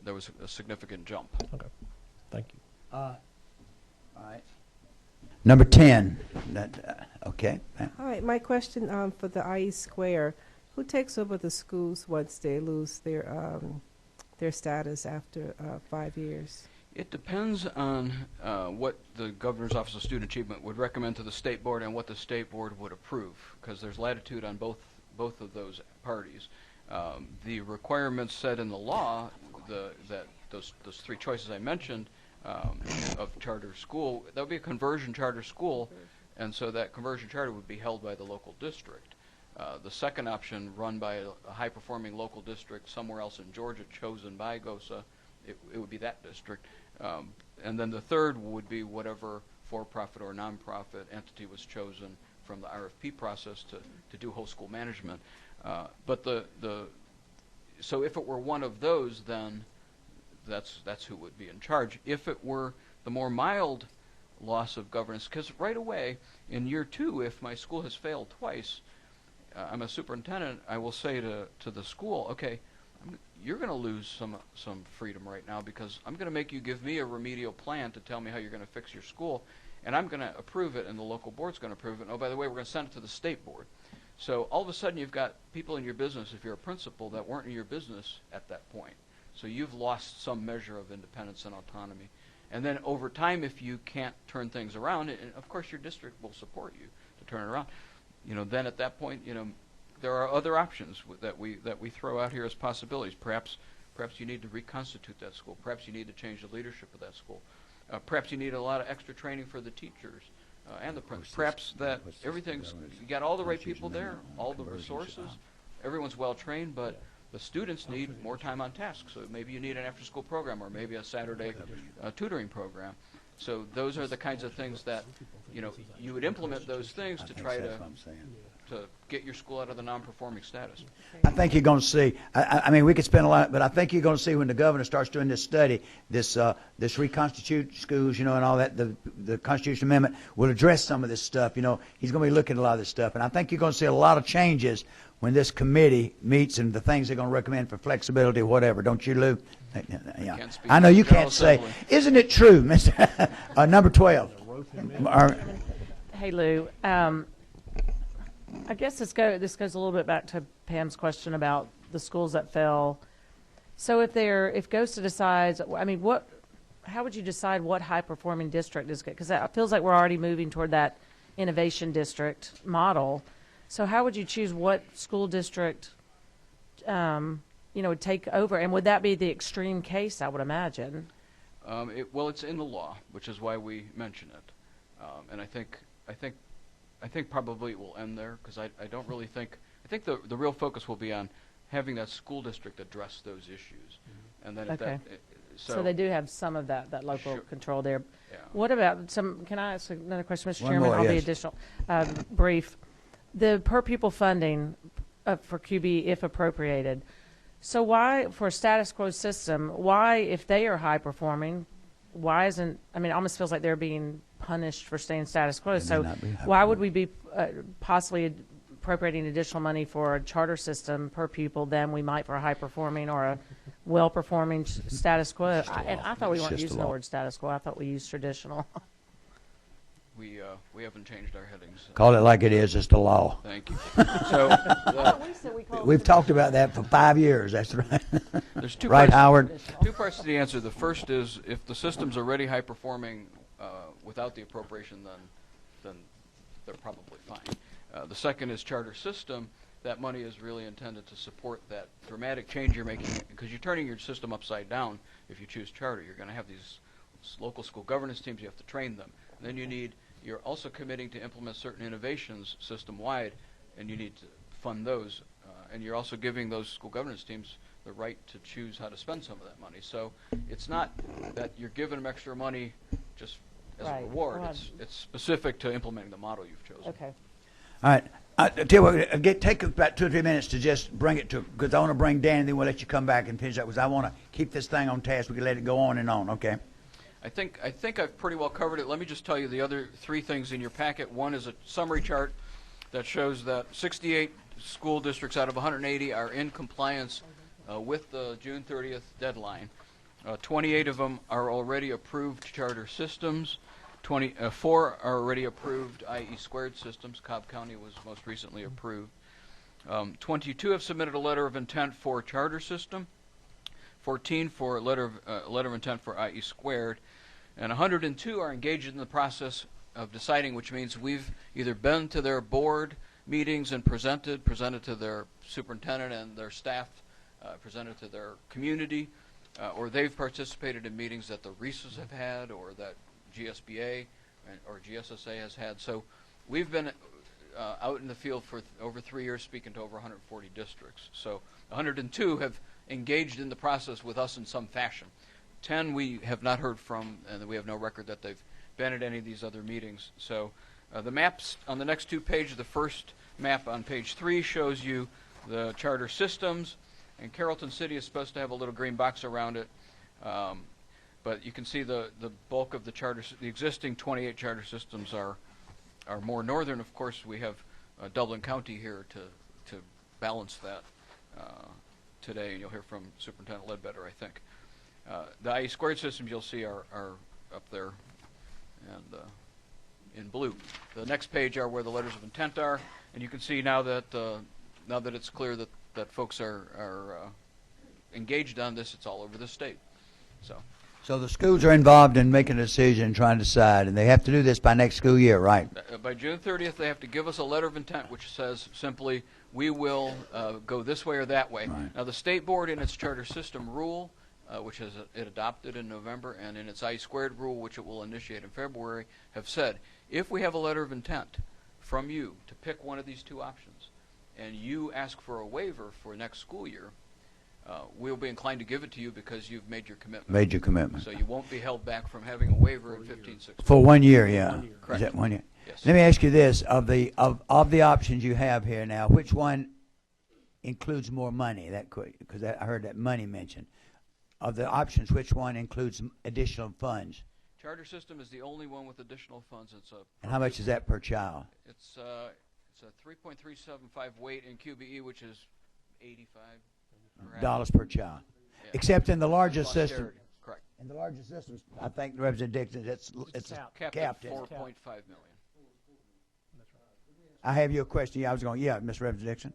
there was a significant jump. Okay, thank you. All right. Number 10. Okay. All right, my question for the IE square, who takes over the schools once they lose their status after 5 years? It depends on what the Governor's Office of Student Achievement would recommend to the State Board and what the State Board would approve, because there's latitude on both of those parties. The requirements set in the law, that those 3 choices I mentioned of charter school, that would be a conversion charter school, and so that conversion charter would be held by the local district. The second option, run by a high-performing local district somewhere else in Georgia, chosen by GOSA, it would be that district. And then the third would be whatever for-profit or non-profit entity was chosen from the RFP process to do whole school management. But so if it were one of those, then that's who would be in charge. If it were the more mild loss of governance, because right away in year 2, if my school has failed twice, I'm a superintendent, I will say to the school, okay, you're going to lose some freedom right now, because I'm going to make you give me a remedial plan to tell me how you're going to fix your school, and I'm going to approve it, and the local board's going to approve it. And, oh, by the way, we're going to send it to the state board. So all of a sudden you've got people in your business, if you're a principal, that weren't in your business at that point. So you've lost some measure of independence and autonomy. And then over time, if you can't turn things around, and of course your district will support you to turn it around, then at that point, there are other options that we throw out here as possibilities. Perhaps you need to reconstitute that school. Perhaps you need to change the leadership of that school. Perhaps you need a lot of extra training for the teachers and the principals. Perhaps that you got all the right people there, all the resources, everyone's well trained, but the students need more time on task. So maybe you need an after-school program, or maybe a Saturday tutoring program. So those are the kinds of things that, you would implement those things to try to get your school out of the non-performing status. I think you're going to see. I mean, we could spend a lot, but I think you're going to see when the governor starts doing this study, this reconstitute schools, and all that. The Constitution Amendment will address some of this stuff. He's going to be looking at a lot of this stuff, and I think you're going to see a lot of changes when this committee meets and the things they're going to recommend for flexibility or whatever. Don't you, Lou? Yeah. I know you can't say. Isn't it true, Mr. Number 12? Hey, Lou. I guess this goes a little bit back to Pam's question about the schools that fell. So if GOSTA decides, how would you decide what high performing district is good? Because it feels like we're already moving toward that innovation district model. So how would you choose what school district, would take over? And would that be the extreme case? I would imagine. It's in the law, which is why we mention it. And I think probably it will end there, because I don't really think. I think the real focus will be on having that school district address those issues, and then okay. So So they do have some of that local Sure. control there. Yeah. What about can I ask another question, Mr. One Chairman? more, I'll be yes. additional brief. The per pupil funding for QB, if appropriated. So why, for a status quo system, why, if they are high performing, why isn't, it almost feels like they're being punished for staying status quo. So why would we be possibly appropriating additional money for a charter system per pupil than we might for a high performing or a well performing status quo? And I thought we weren't using the word status quo. I thought we used traditional. we haven't changed our headings. Call it like it is. It's the law. Thank you. So We've talked about that for 5 years. That's right. there's two right, parts, Howard? Two parts to the answer. The first is if the system's already high performing without the appropriation, then they're probably fine. The second is charter system. That money is really intended to support that dramatic change you're making, because you're turning your system upside down. If you choose charter, you're going to have these local school governance teams. You have to train them. And then you're also committing to implement certain innovations system-wide, and you need to fund those. And you're also giving those school governance teams the right to choose how to spend some of that money. So it's not that you're giving them extra money just as a reward. It's specific to implementing the model you've chosen. Okay. All right. I tell you what, take about 2 or 3 minutes to just bring it to, because I want to bring Dan, and then we'll let you come back and finish up, because I want to keep this thing on task. We can let it go on and on, okay? I think I've pretty well covered it. Let me just tell you the other 3 things in your packet. One is a summary chart that shows that 68 school districts out of 180 are in compliance with the June 30th deadline. 28 of them are already approved charter systems. 4 are already approved IE squared systems. Cobb County was most recently approved. 22 have submitted a letter of intent for charter system. 14 for a letter of intent for IE squared. And 102 are engaged in the process of deciding, which means we've either been to their board meetings and presented to their superintendent and their staff, presented to their community, or they've participated in meetings that the RESAs have had or that GSBA or GSSA has had. So we've been out in the field for over 3 years speaking to over 140 districts. So 102 have engaged in the process with us in some fashion. 10 we have not heard from, and we have no record that they've been at any of these other meetings. So the maps on the next 2 pages, the first map on page 3 shows you the charter systems, and Carrollton City is supposed to have a little green box around it. But you can see the bulk of the existing 28 charter systems are more northern. Of course, we have Dublin County here to balance that today, and you'll hear from Superintendent Ledbetter, I think. The IE squared systems you'll see are up there and in blue. The next page are where the letters of intent are, and you can see now that it's clear that folks are engaged on this. It's all over the state. So the schools are involved in making a decision and trying to decide, and they have to do this by next school year, right? By June 30th, they have to give us a letter of intent which says simply, we will go this way or that way. Right. Now, the state board in its charter system rule, which it adopted in November, and in its IE squared rule, which it will initiate in February, have said, if we have a letter of intent from you to pick one of these 2 options, and you ask for a waiver for next school year, we'll be inclined to give it to you because you've made your commitment. Made your commitment. So you won't be held back from having a waiver in 15-16. For 1 year, yeah. Correct. Is that 1 year? Yes. Let me ask you this: of the options you have here now, which one includes more money? That because I heard that money mentioned. Of the options, which one includes additional funds? Charter system is the only one with additional funds. And how much is that per child? It's a 3.375 weight in QBE, which is 85 dollars per child. Yeah. Except in the largest system. Correct. In the largest systems, I think the Representative Dixon, it's capped capped at at 4.5 million. I have you a question. Yeah, I was going. Yeah, Mr. Representative Dixon.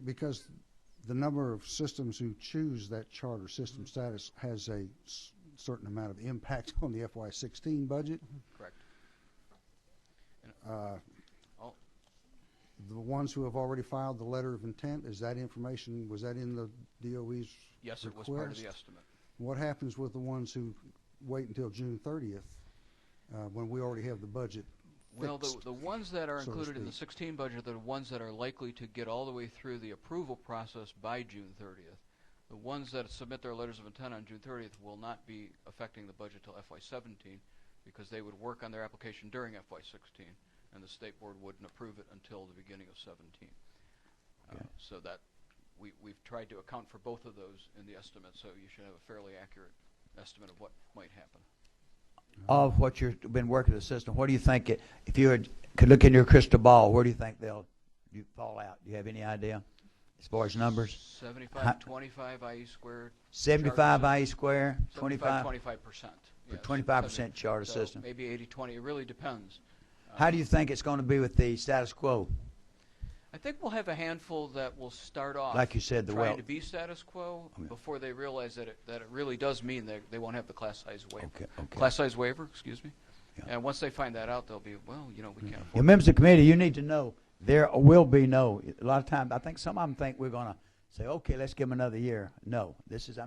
Because the number of systems who choose that charter system status has a certain amount of impact on the FY16 budget. Correct. The ones who have already filed the letter of intent, is that information, was that in the DOE's Yes, request? it was part of the estimate. What happens with the ones who wait until June 30th when we already have the budget Well, fixed, the ones that are so to included in the speak? 16 budget are the ones that are likely to get all the way through the approval process by June 30th. The ones that submit their letters of intent on June 30th will not be affecting the budget till FY17 because they would work on their application during FY16, and the state board wouldn't approve it until the beginning of 17. Okay. So that we've tried to account for both of those in the estimate, so you should have a fairly accurate estimate of what might happen. Of what you've been working the system, what do you think? If you could look in your crystal ball, where do you think you fall out? Do you have any idea as far as numbers? 75, 25 IE squared. 75 IE square, 25? 25%. For Yes. 25% charter So system. maybe 80-20. It really depends. How do you think it's going to be with the status quo? I think we'll have a handful that will start off Like you said, trying to be status quo before they realize that it really does mean that they won't have the class size waiver. Okay. Class size waiver, excuse me. Yeah. And once they find that out, they'll be, well, we can't afford Your members of the committee, you need to know there will be no. A lot of times, I think some of them think we're going to say, okay, let's give them another year. No, this is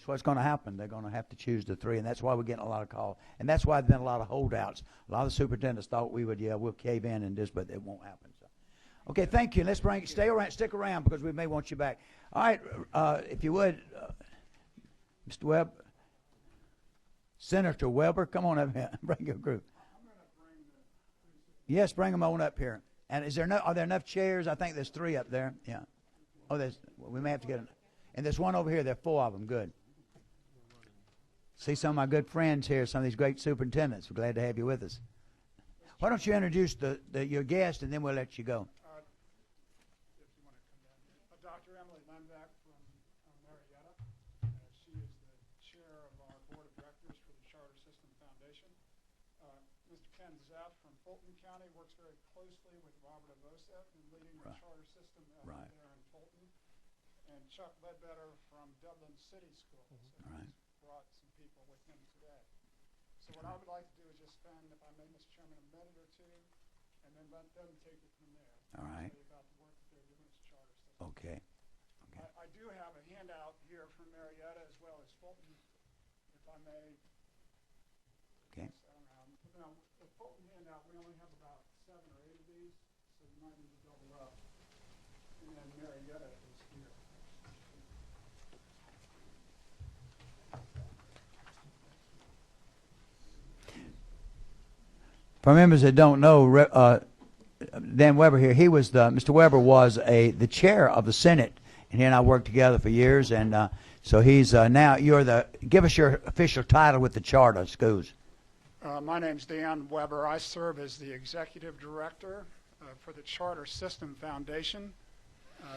what's going to happen. They're going to have to choose the three, and that's why we're getting a lot of calls, and that's why there's been a lot of holdouts. A lot of the superintendents thought we'll cave in and this, but it won't happen. So. Okay, thank you. Let's stick around because we may want you back. All right, if you would, Mr. Webb, Senator Weber, come on up here. Bring your group. Yes, bring them on up here. And are there enough chairs? I think there's 3 up there. Yeah. Oh, we may have to get and there's one over here. There are 4 of them. Good. See some of my good friends here, some of these great superintendents. We're glad to have you with us. Why don't you introduce your guest, and then we'll let you go. If you want to come down here. Dr. Emily Lenbeck from Marietta. She is the chair of our board of directors for the Charter System Foundation. Mr. Ken Zeff from Fulton County works very closely with Robert Avosa in leading the charter system there in Fulton. And Chuck Ledbetter from Dublin City Schools has brought some people with him today. So what I would like to do is just spend, if I may, Mr. Chairman, a minute or two, and then let them take it from there. All right. Tell you about the work that they're doing as a charter system. Okay. I do have a handout here from Marietta as well as Fulton, if I may. Okay. Now, the Fulton handout, we only have about 7 or 8 of these, so you might need to double up. And then Marietta is here. For members that don't know, Dan Weber here, Mr. Weber was the chair of the Senate, and he and I worked together for years, and so he's now, give us your official title with the charter schools. My name's Dan Weber. I serve as the executive director for the Charter System Foundation.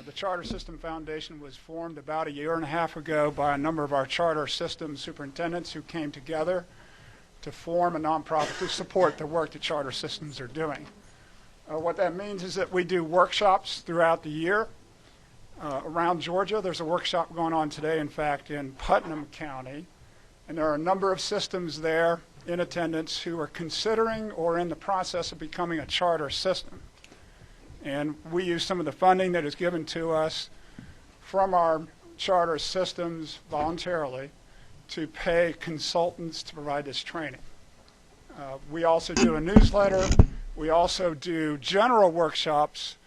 The Charter System Foundation was formed about 1.5 years ago by a number of our charter system superintendents who came together to form a nonprofit to support the work that charter systems are doing. What that means is that we do workshops throughout the year around Georgia. There's a workshop going on today, in fact, in Putnam County, and there are a number of systems there in attendance who are considering or in the process of becoming a charter system. And we use some of the funding that is given to us from our charter systems voluntarily to pay consultants to provide this training. We also do a newsletter. We also do general workshops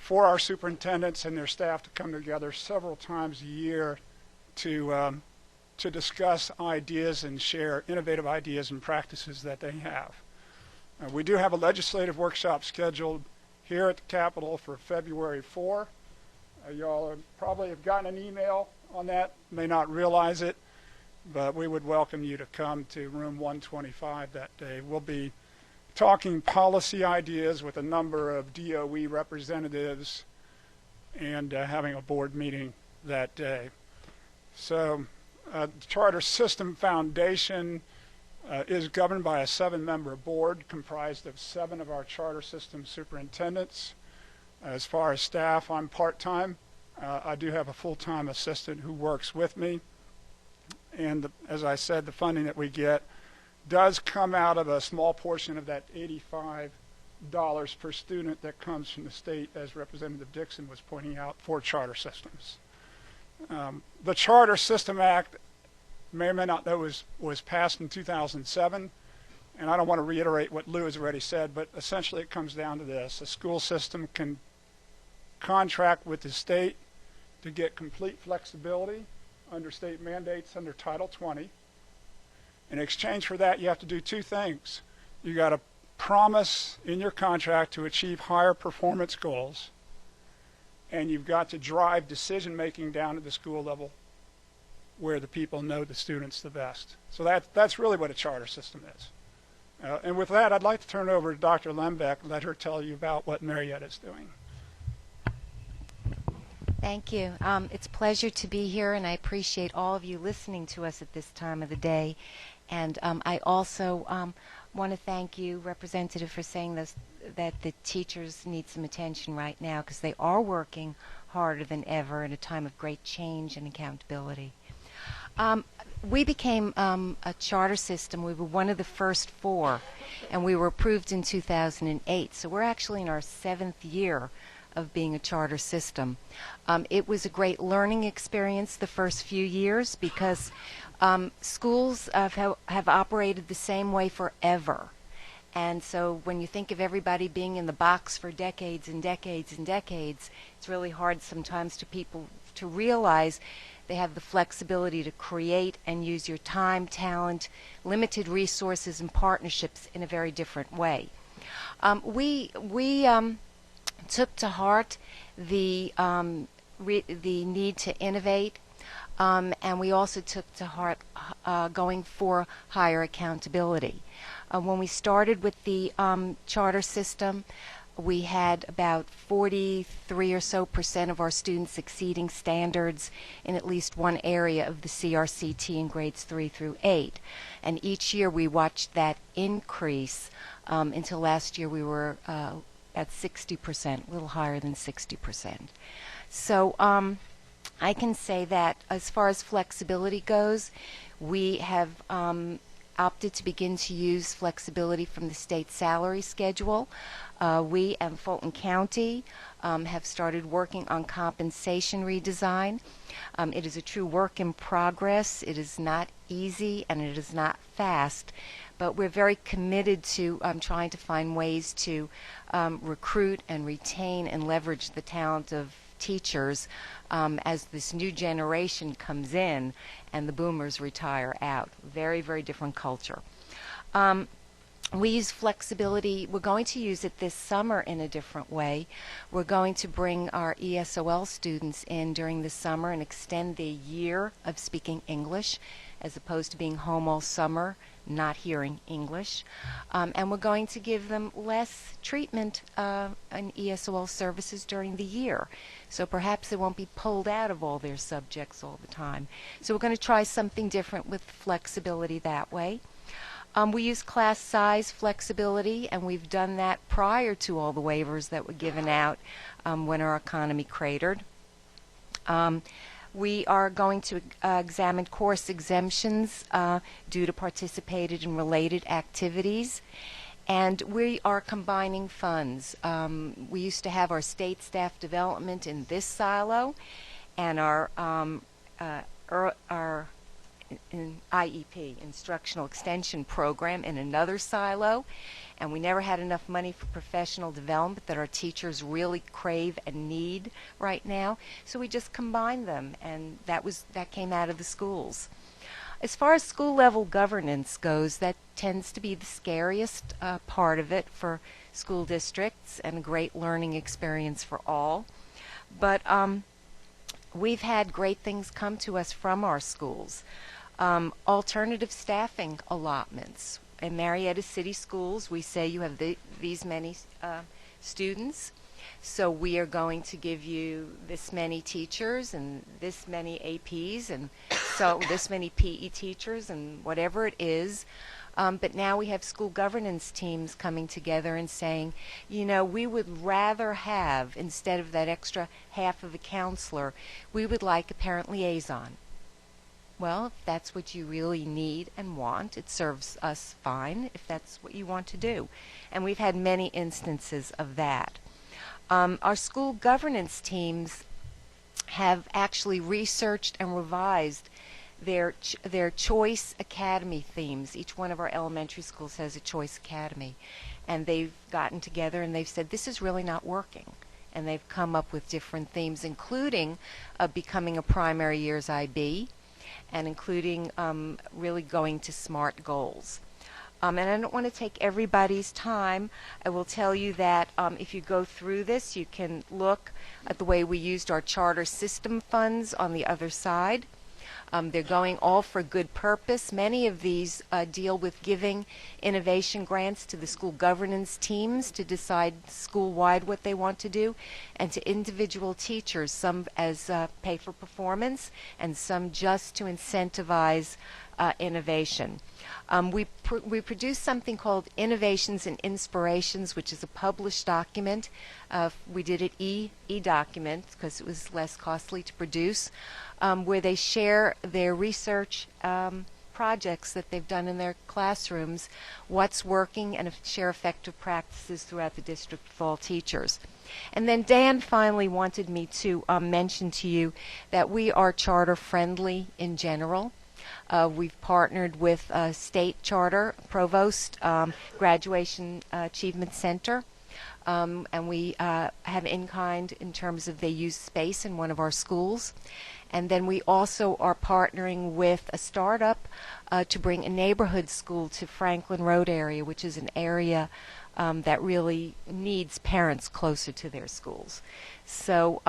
for our superintendents and their staff to come together several times a year to discuss ideas and share innovative ideas and practices that they have. We do have a legislative workshop scheduled here at the Capitol for February 4. Y'all probably have gotten an email on that, may not realize it, but we would welcome you to come to room 125 that day. We'll be talking policy ideas with a number of DOE representatives and having a board meeting that day. So the Charter System Foundation is governed by a 7-member board comprised of 7 of our charter system superintendents. As far as staff, I'm part-time. I do have a full-time assistant who works with me. And as I said, the funding that we get does come out of a small portion of that $85 per student that comes from the state, as Representative Dixon was pointing out, for charter systems. The Charter System Act, may or may not know, was passed in 2007. And I don't want to reiterate what Lou has already said, but essentially it comes down to this. A school system can contract with the state to get complete flexibility under state mandates under Title 20. In exchange for that, you have to do 2 things. You got to promise in your contract to achieve higher performance goals, and you've got to drive decision making down at the school level where the people know the students the best. So that's really what a charter system is. And with that, I'd like to turn it over to Dr. Lembeck and let her tell you about what Marietta is doing. Thank you. It's a pleasure to be here, and I appreciate all of you listening to us at this time of the day. And I also want to thank you, Representative, for saying this, that the teachers need some attention right now, because they are working harder than ever in a time of great change and accountability. We became a charter system. We were one of the first 4, and we were approved in 2008. So we're actually in our 7th year of being a charter system. It was a great learning experience the first few years, because schools have operated the same way forever. And so when you think of everybody being in the box for decades and decades and decades, it's really hard sometimes to people to realize they have the flexibility to create and use your time, talent, limited resources, and partnerships in a very different way. We took to heart the need to innovate, and we also took to heart going for higher accountability. When we started with the charter system, we had about 43% or so of our students exceeding standards in at least one area of the CRCT in grades 3 through 8. And each year we watched that increase until last year we were at 60%, a little higher than 60%. So I can say that as far as flexibility goes, we have opted to begin to use flexibility from the state salary schedule. We and Fulton County have started working on compensation redesign. It is a true work in progress. It is not easy and it is not fast, but we're very committed to trying to find ways to recruit and retain and leverage the talent of teachers as this new generation comes in and the boomers retire out. Very, very different culture. We use flexibility. We're going to use it this summer in a different way. We're going to bring our ESOL students in during the summer and extend their year of speaking English as opposed to being home all summer, not hearing English. And we're going to give them less treatment in ESOL services during the year. So perhaps they won't be pulled out of all their subjects all the time. So we're going to try something different with flexibility that way. We use class size flexibility, and we've done that prior to all the waivers that were given out when our economy cratered. We are going to examine course exemptions due to participated in related activities. And we are combining funds. We used to have our state staff development in this silo, and our IEP, Instructional Extension Program, in another silo, and we never had enough money for professional development that our teachers really crave and need right now. So we just combined them, and that came out of the schools. As far as school level governance goes, that tends to be the scariest part of it for school districts, and a great learning experience for all. But we've had great things come to us from our schools. Alternative staffing allotments. In Marietta City Schools, we say you have these many students, so we are going to give you this many teachers and this many APs and so this many PE teachers and whatever it is. But now we have school governance teams coming together and saying, you know, we would rather have, instead of that extra half of a counselor, we would like a parent liaison. Well, if that's what you really need and want, it serves us fine if that's what you want to do. And we've had many instances of that. Our school governance teams have actually researched and revised their Choice Academy themes. Each one of our elementary schools has a Choice Academy. And they've gotten together and they've said, this is really not working. And they've come up with different themes, including becoming a primary year's IB, and including really going to SMART goals. And I don't want to take everybody's time. I will tell you that if you go through this, you can look at the way we used our charter system funds on the other side. They're going all for good purpose. Many of these deal with giving innovation grants to the school governance teams to decide school-wide what they want to do, and to individual teachers, some as pay for performance and some just to incentivize innovation. We produced something called Innovations and Inspirations, which is a published document. We did it e-document because it was less costly to produce, where they share their research projects that they've done in their classrooms, what's working, and share effective practices throughout the district with all teachers. And then Dan finally wanted me to mention to you that we are charter friendly in general. We've partnered with State Charter, Provost, Graduation Achievement Center, and we have in-kind in terms of they use space in one of our schools. And then we also are partnering with a startup to bring a neighborhood school to Franklin Road area, which is an area that really needs parents closer to their schools. So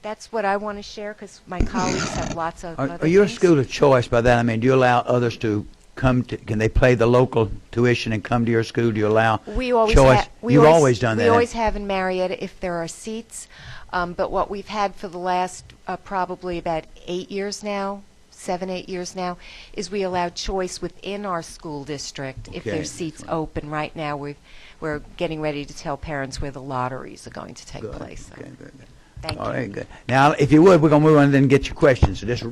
that's what I want to share because my colleagues have lots of other Are you a things. school of choice by that? I mean, do you allow others to come to, can they pay the local tuition and come to your school? Do you allow choice? You've always done that. We always have in Marietta if there are seats. But what we've had for the last probably about 8 years now, 7, 8 years now, is we allow choice within our school district if there's seats open. Right now we're getting ready to tell parents where the lotteries are going to take place. So. Okay, good. Thank All you. right, good. Now, if you would, we're going to move on and then get your questions. So just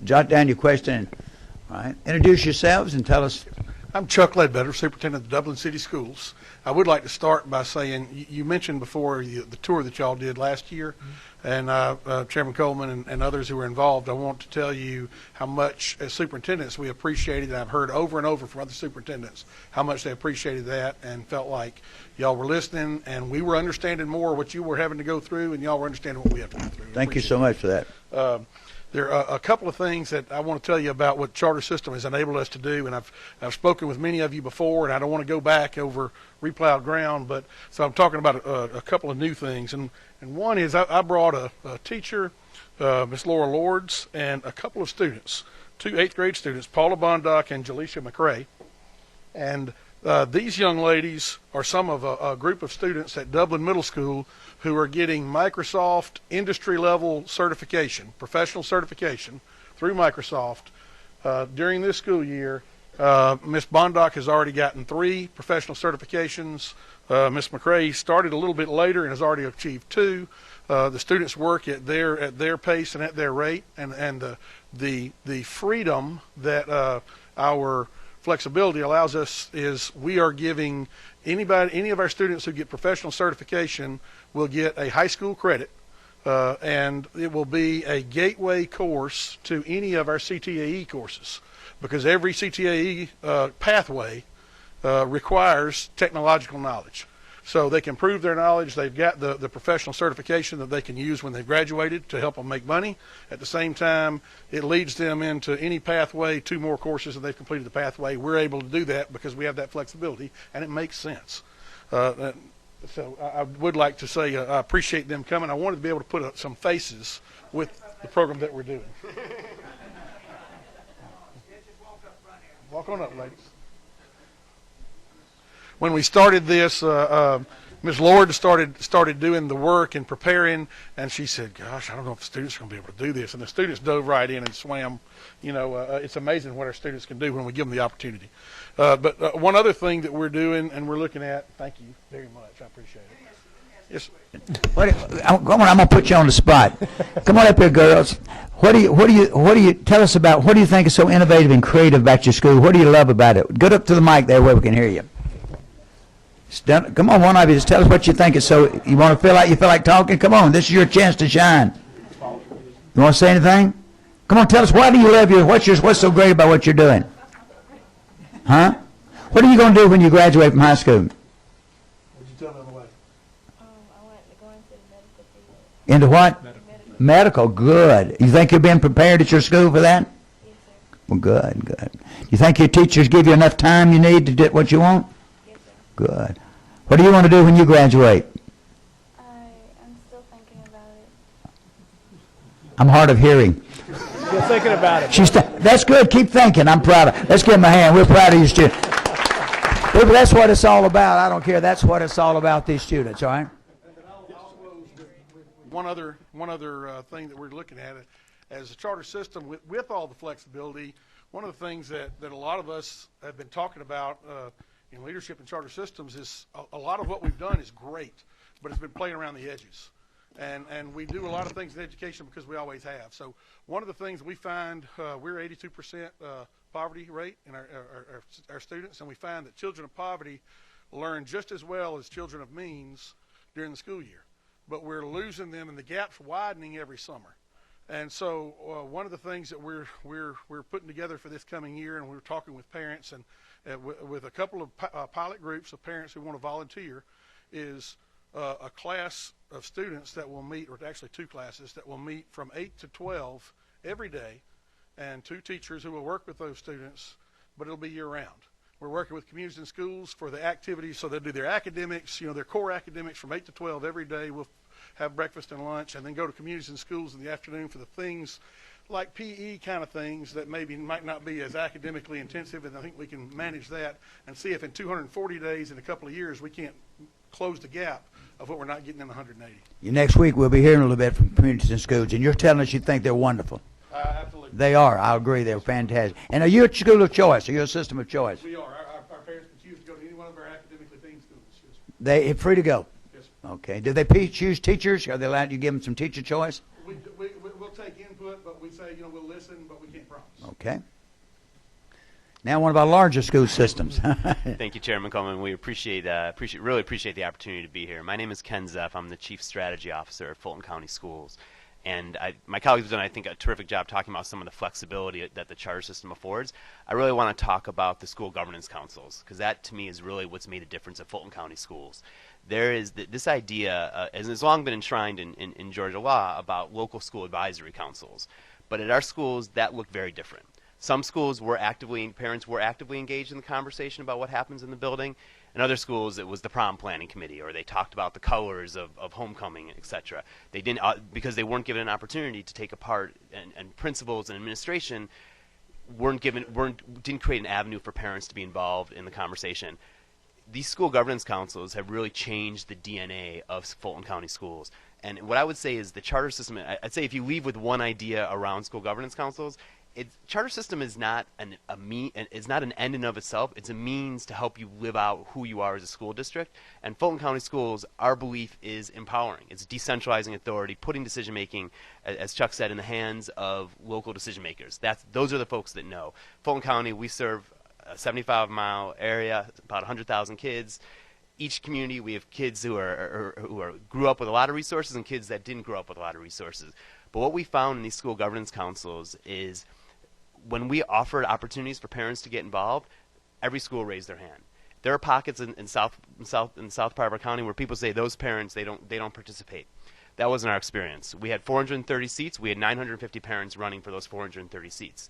jot down your question. All right. Introduce yourselves and tell us. I'm Chuck Ledbetter, Superintendent of the Dublin City Schools. I would like to start by saying, you mentioned before the tour that y'all did last year, and Chairman Coleman and others who were involved, I want to tell you how much, as superintendents, we appreciated, and I've heard over and over from other superintendents, how much they appreciated that and felt like y'all were listening, and we were understanding more what you were having to go through, and y'all were understanding what we have to go through. Thank you so much for that. There are a couple of things that I want to tell you about what charter system has enabled us to do, and I've spoken with many of you before, and I don't want to go back over replowed ground, but so I'm talking about a couple of new things, and one is I brought a teacher, Miss Laura Lords, and a couple of students, 2 8th grade students, Paula Bondock and Jaleisha McRae, and these young ladies are some of a group of students at Dublin Middle School who are getting Microsoft industry-level certification, professional certification through Microsoft during this school year. Ms. Bondock has already gotten 3 professional certifications. Ms. McRae started a little bit later and has already achieved 2. The students work at their pace and at their rate, and the freedom that our flexibility allows us is we are giving any of our students who get professional certification will get a high school credit and it will be a gateway course to any of our CTAE courses, because every CTAE pathway requires technological knowledge. So they can prove their knowledge. They've got the professional certification that they can use when they've graduated to help them make money. At the same time, it leads them into any pathway, 2 more courses, and they've completed the pathway. We're able to do that because we have that flexibility, and it makes sense. So I would like to say I appreciate them coming. I wanted to be able to put some faces with the program that we're doing. Walk on up, ladies. When we started this, Ms. Lord started doing the work and preparing, and she said, "Gosh, I don't know if the students are going to be able to do this." And the students dove right in and swam. You know, it's amazing what our students can do when we give them the opportunity. But one other thing that we're doing and we're looking at. Thank you very much. I appreciate it. Yes. I'm going to put you on the spot. Come on up here, girls. What do you tell us about? What do you think is so innovative and creative about your school? What do you love about it? Get up to the mic there where we can hear you. Come on, one of you, just tell us what you think is so. You want to feel like talking? Come on, this is your chance to shine. You want to say anything? Come on, tell us, why do you love what's so great about what you're doing? Huh? What are you going to do when you graduate from high school? Would you tell me on the way? I want to go into the medical field. Into what? Medical. Good. You think you're being prepared at your school for that? Yes, sir. Well, good, good. You think your teachers give you enough time you need to do what you want? Yes, sir. Good. What do you want to do when you graduate? I'm still thinking about it. I'm hard of hearing. You're thinking about it. That's good. Keep thinking. I'm proud of. Let's give them a hand. We're proud of you, students. That's what it's all about. I don't care. That's what it's all about, these students, all right? One other thing that we're looking at, as a charter system with all the flexibility, one of the things that a lot of us have been talking about in leadership and charter systems is a lot of what we've done is great, but it's been playing around the edges. And we do a lot of things in education because we always have. So one of the things we find, we're 82% poverty rate in our students, and we find that children of poverty learn just as well as children of means during the school year. But we're losing them, and the gap's widening every summer. And so one of the things that we're putting together for this coming year, and we're talking with parents and with a couple of pilot groups of parents who want to volunteer, is a class of students that will meet, or actually 2 classes that will meet from 8 to 12 every day, and 2 teachers who will work with those students, but it'll be year-round. We're working with communities and schools for the activities, so they'll do their academics, their core academics from 8 to 12 every day. We'll have breakfast and lunch, and then go to communities and schools in the afternoon for the things like PE kind of things that might not be as academically intensive, and I think we can manage that and see if in 240 days in a couple of years we can't close the gap of what we're not getting in 180. Next week we'll be hearing a little bit from communities and schools, and you're telling us you think they're wonderful. Absolutely. They are. I agree. They're fantastic. And are you a school of choice? Are you a system of choice? We are. Our parents can choose to go to any one of our academically themed schools. Yes. They're free to go? Yes. Okay. Do they choose teachers? Are they allowed to give them some teacher choice? We'll take input, but we say, we'll listen, but we can't promise. Okay. Now one of our larger school systems. Thank you, Chairman Coleman. We really appreciate the opportunity to be here. My name is Ken Zeff. I'm the Chief Strategy Officer at Fulton County Schools. And my colleagues have done, I think, a terrific job talking about some of the flexibility that the charter system affords. I really want to talk about the school governance councils, because that, to me, is really what's made a difference at Fulton County Schools. There is this idea, and it's long been enshrined in Georgia law, about local school advisory councils. But at our schools, that looked very different. Some schools parents were actively engaged in the conversation about what happens in the building. In other schools, it was the prom planning committee, or they talked about the colors of homecoming, etc. They didn't, because they weren't given an opportunity to take a part, and principals and administration didn't create an avenue for parents to be involved in the conversation. These school governance councils have really changed the DNA of Fulton County Schools. And what I would say is the charter system, I'd say if you leave with one idea around school governance councils, charter system is not an end in of itself. It's a means to help you live out who you are as a school district. And Fulton County Schools, our belief is empowering. It's decentralizing authority, putting decision making, as Chuck said, in the hands of local decision makers. Those are the folks that know. Fulton County, we serve a 75-mile area, about 100,000 kids. each community, we have kids who grew up with a lot of resources and kids that didn't grow up with a lot of resources. But what we found in these school governance councils is when we offered opportunities for parents to get involved, every school raised their hand. There are pockets in south part of our county where people say those parents they don't participate. That wasn't our experience. We had 430 seats. We had 950 parents running for those 430 seats.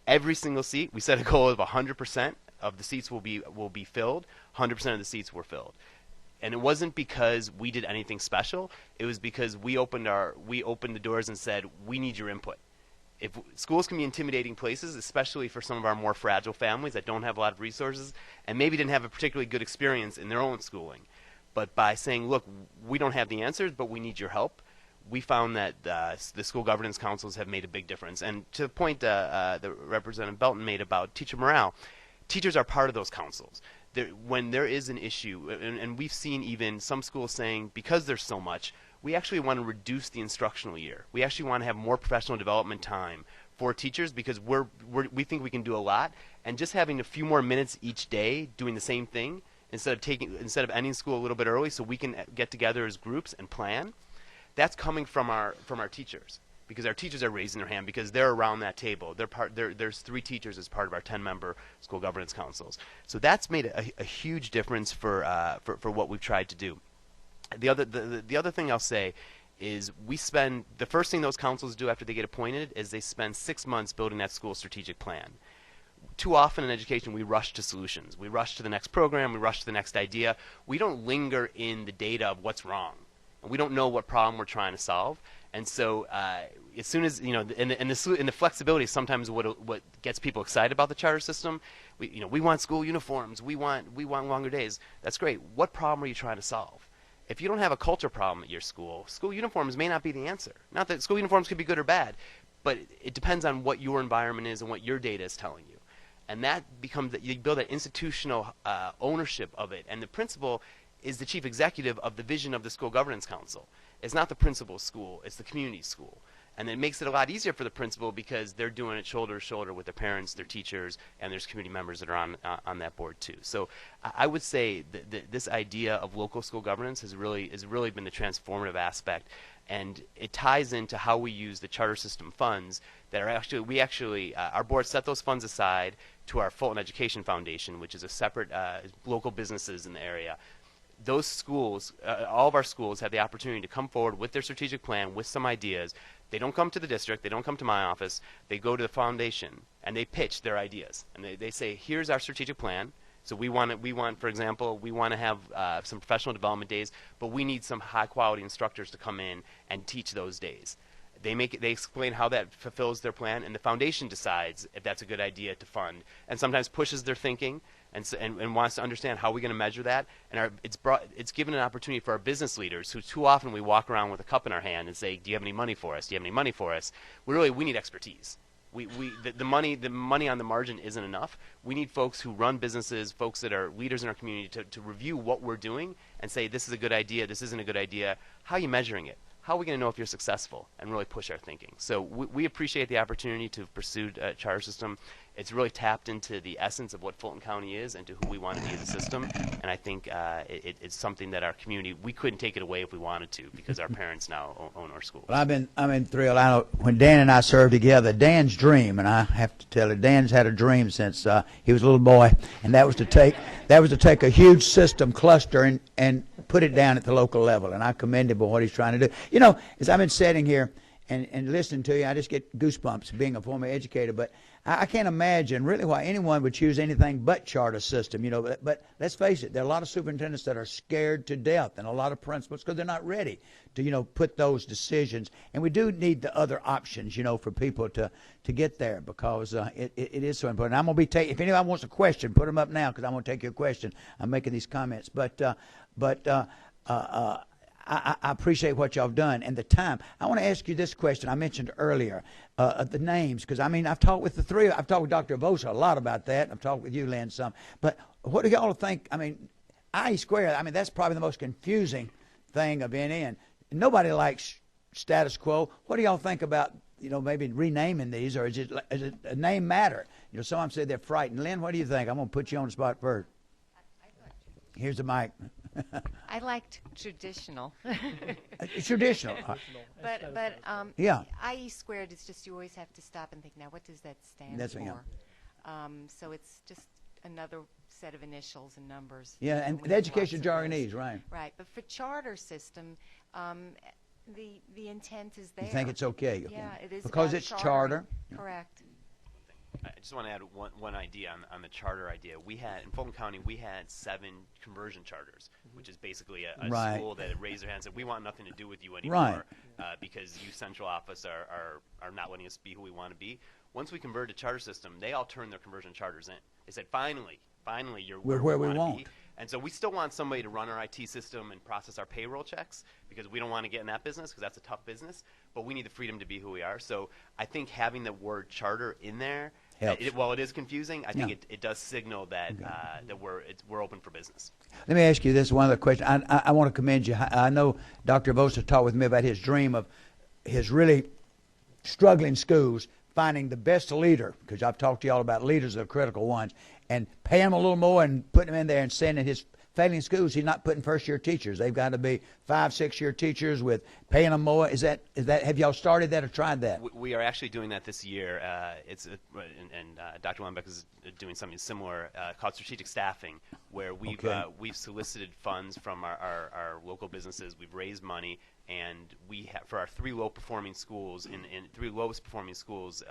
Every single seat, we set a goal of 100% of the seats will be filled. 100% of the seats were filled. And it wasn't because we did anything special. It was because we opened the doors and said, we need your input. If schools can be intimidating places, especially for some of our more fragile families that don't have a lot of resources and maybe didn't have a particularly good experience in their own schooling. But by saying, look, we don't have the answers, but we need your help, we found that the school governance councils have made a big difference. And to the point that Representative Belton made about teacher morale, teachers are part of those councils. When there is an issue, and we've seen even some schools saying, because there's so much, we actually want to reduce the instructional year. We actually want to have more professional development time for teachers because we think we can do a lot. And just having a few more minutes each day doing the same thing, instead of ending school a little bit early so we can get together as groups and plan, that's coming from our teachers, because our teachers are raising their hand because they're around that table. There's 3 teachers as part of our 10-member school governance councils. So that's made a huge difference for what we've tried to do. The other thing I'll say is the first thing those councils do after they get appointed is they spend 6 months building that school strategic plan. Too often in education, we rush to solutions. We rush to the next program. We rush to the next idea. We don't linger in the data of what's wrong. And we don't know what problem we're trying to solve. And so as soon as, and the flexibility is sometimes what gets people excited about the charter system. We want school uniforms. We want longer days. That's great. What problem are you trying to solve? If you don't have a culture problem at your school uniforms may not be the answer. Not that school uniforms could be good or bad, but it depends on what your environment is and what your data is telling you. And that becomes that you build that institutional ownership of it. And the principal is the chief executive of the vision of the school governance council. It's not the principal's school, it's the community school. And it makes it a lot easier for the principal because they're doing it shoulder to shoulder with their parents, their teachers, and there's community members that are on that board too. So I would say that this idea of local school governance has really been the transformative aspect, and it ties into how we use the charter system funds that are actually our board set those funds aside to our Fulton Education Foundation, which is a separate local businesses in the area. Those schools, all of our schools, have the opportunity to come forward with their strategic plan, with some ideas. They don't come to the district. They don't come to my office. They go to the foundation, and they pitch their ideas. And they say, here's our strategic plan. So we want, for example, we want to have some professional development days, but we need some high-quality instructors to come in and teach those days. They explain how that fulfills their plan, and the foundation decides if that's a good idea to fund, and sometimes pushes their thinking and wants to understand how we're going to measure that. And it's given an opportunity for our business leaders, who too often we walk around with a cup in our hand and say, "Do you have any money for us? Do you have any money for us?" We need expertise. The money on the margin isn't enough. We need folks who run businesses, folks that are leaders in our community, to review what we're doing and say, this is a good idea, this isn't a good idea. How are you measuring it? How are we going to know if you're successful, and really push our thinking? So we appreciate the opportunity to pursue a charter system. It's really tapped into the essence of what Fulton County is and to who we want to be as a system. And I think it's something that our community, we couldn't take it away if we wanted to, because our parents now own our schools. Well, I've been thrilled. I know when Dan and I served together, Dan's dream, and I have to tell you, Dan's had a dream since he was a little boy, and that was to take a huge system cluster and put it down at the local level. And I commend him for what he's trying to do. You know, as I've been sitting here and listening to you, I just get goosebumps being a former educator. But I can't imagine really why anyone would choose anything but charter system. You know, but let's face it, there are a lot of superintendents that are scared to death, and a lot of principals because they're not ready to put those decisions. And we do need the other options, for people to get there, because it is so important. I'm gonna be if anyone wants a question, put them up now, because I'm gonna take your question. I'm making these comments, but I appreciate what y'all have done and the time. I want to ask you this question. I mentioned earlier the names, because I've talked with the three. I've talked with Dr. Avosa a lot about that. I've talked with you, Lynn, some. But what do y'all think? IE Square. That's probably the most confusing thing of NN. Nobody likes status quo. What do y'all think about maybe renaming these, or is it a name matter? Some say they're frightened. Lynn, what do you think? I'm going to put you on the spot first. Here's the mic. I liked traditional. It's traditional. But Yeah. IE squared is just, you always have to stop and think, now what does that stand That's for? yeah. So it's just another set of initials and numbers. Yeah, and we the have education lots of those. jargonese, right. Right, but for charter system, the intent is there. You think it's okay? Yeah, it is because about it's chartering. charter. Correct. I just want to add one idea on the charter idea. We had, in Fulton County, we had 7 conversion charters, which is basically a Right. school that raised their hand and said, we want nothing to do with you anymore because you central office are not letting us be who we want to be. Once we converted to charter system, they all turned their conversion charters in. They said, finally, you're We're where we wanna want. be. And so we still want somebody to run our IT system and process our payroll checks because we don't want to get in that business because that's a tough business, but we need the freedom to be who we are. So I think having the word charter in there, while it is confusing, I think it does signal that that we're open for business. Let me ask you this one other question. I want to commend you. I know Dr. Vosa talked with me about his dream of his really struggling schools finding the best leader, because I've talked to y'all about leaders are critical ones, and pay them a little more and putting them in there and saying that his failing schools, he's not putting first-year teachers. They've got to be 5-6-year teachers with paying them more. Is that have y'all started that or tried that? We are actually doing that this year. Dr. Lembeck is doing something similar called strategic staffing, where we've solicited funds from our local businesses. We've raised money, and we have, for our 3 low-performing schools, in 3 lowest-performing schools,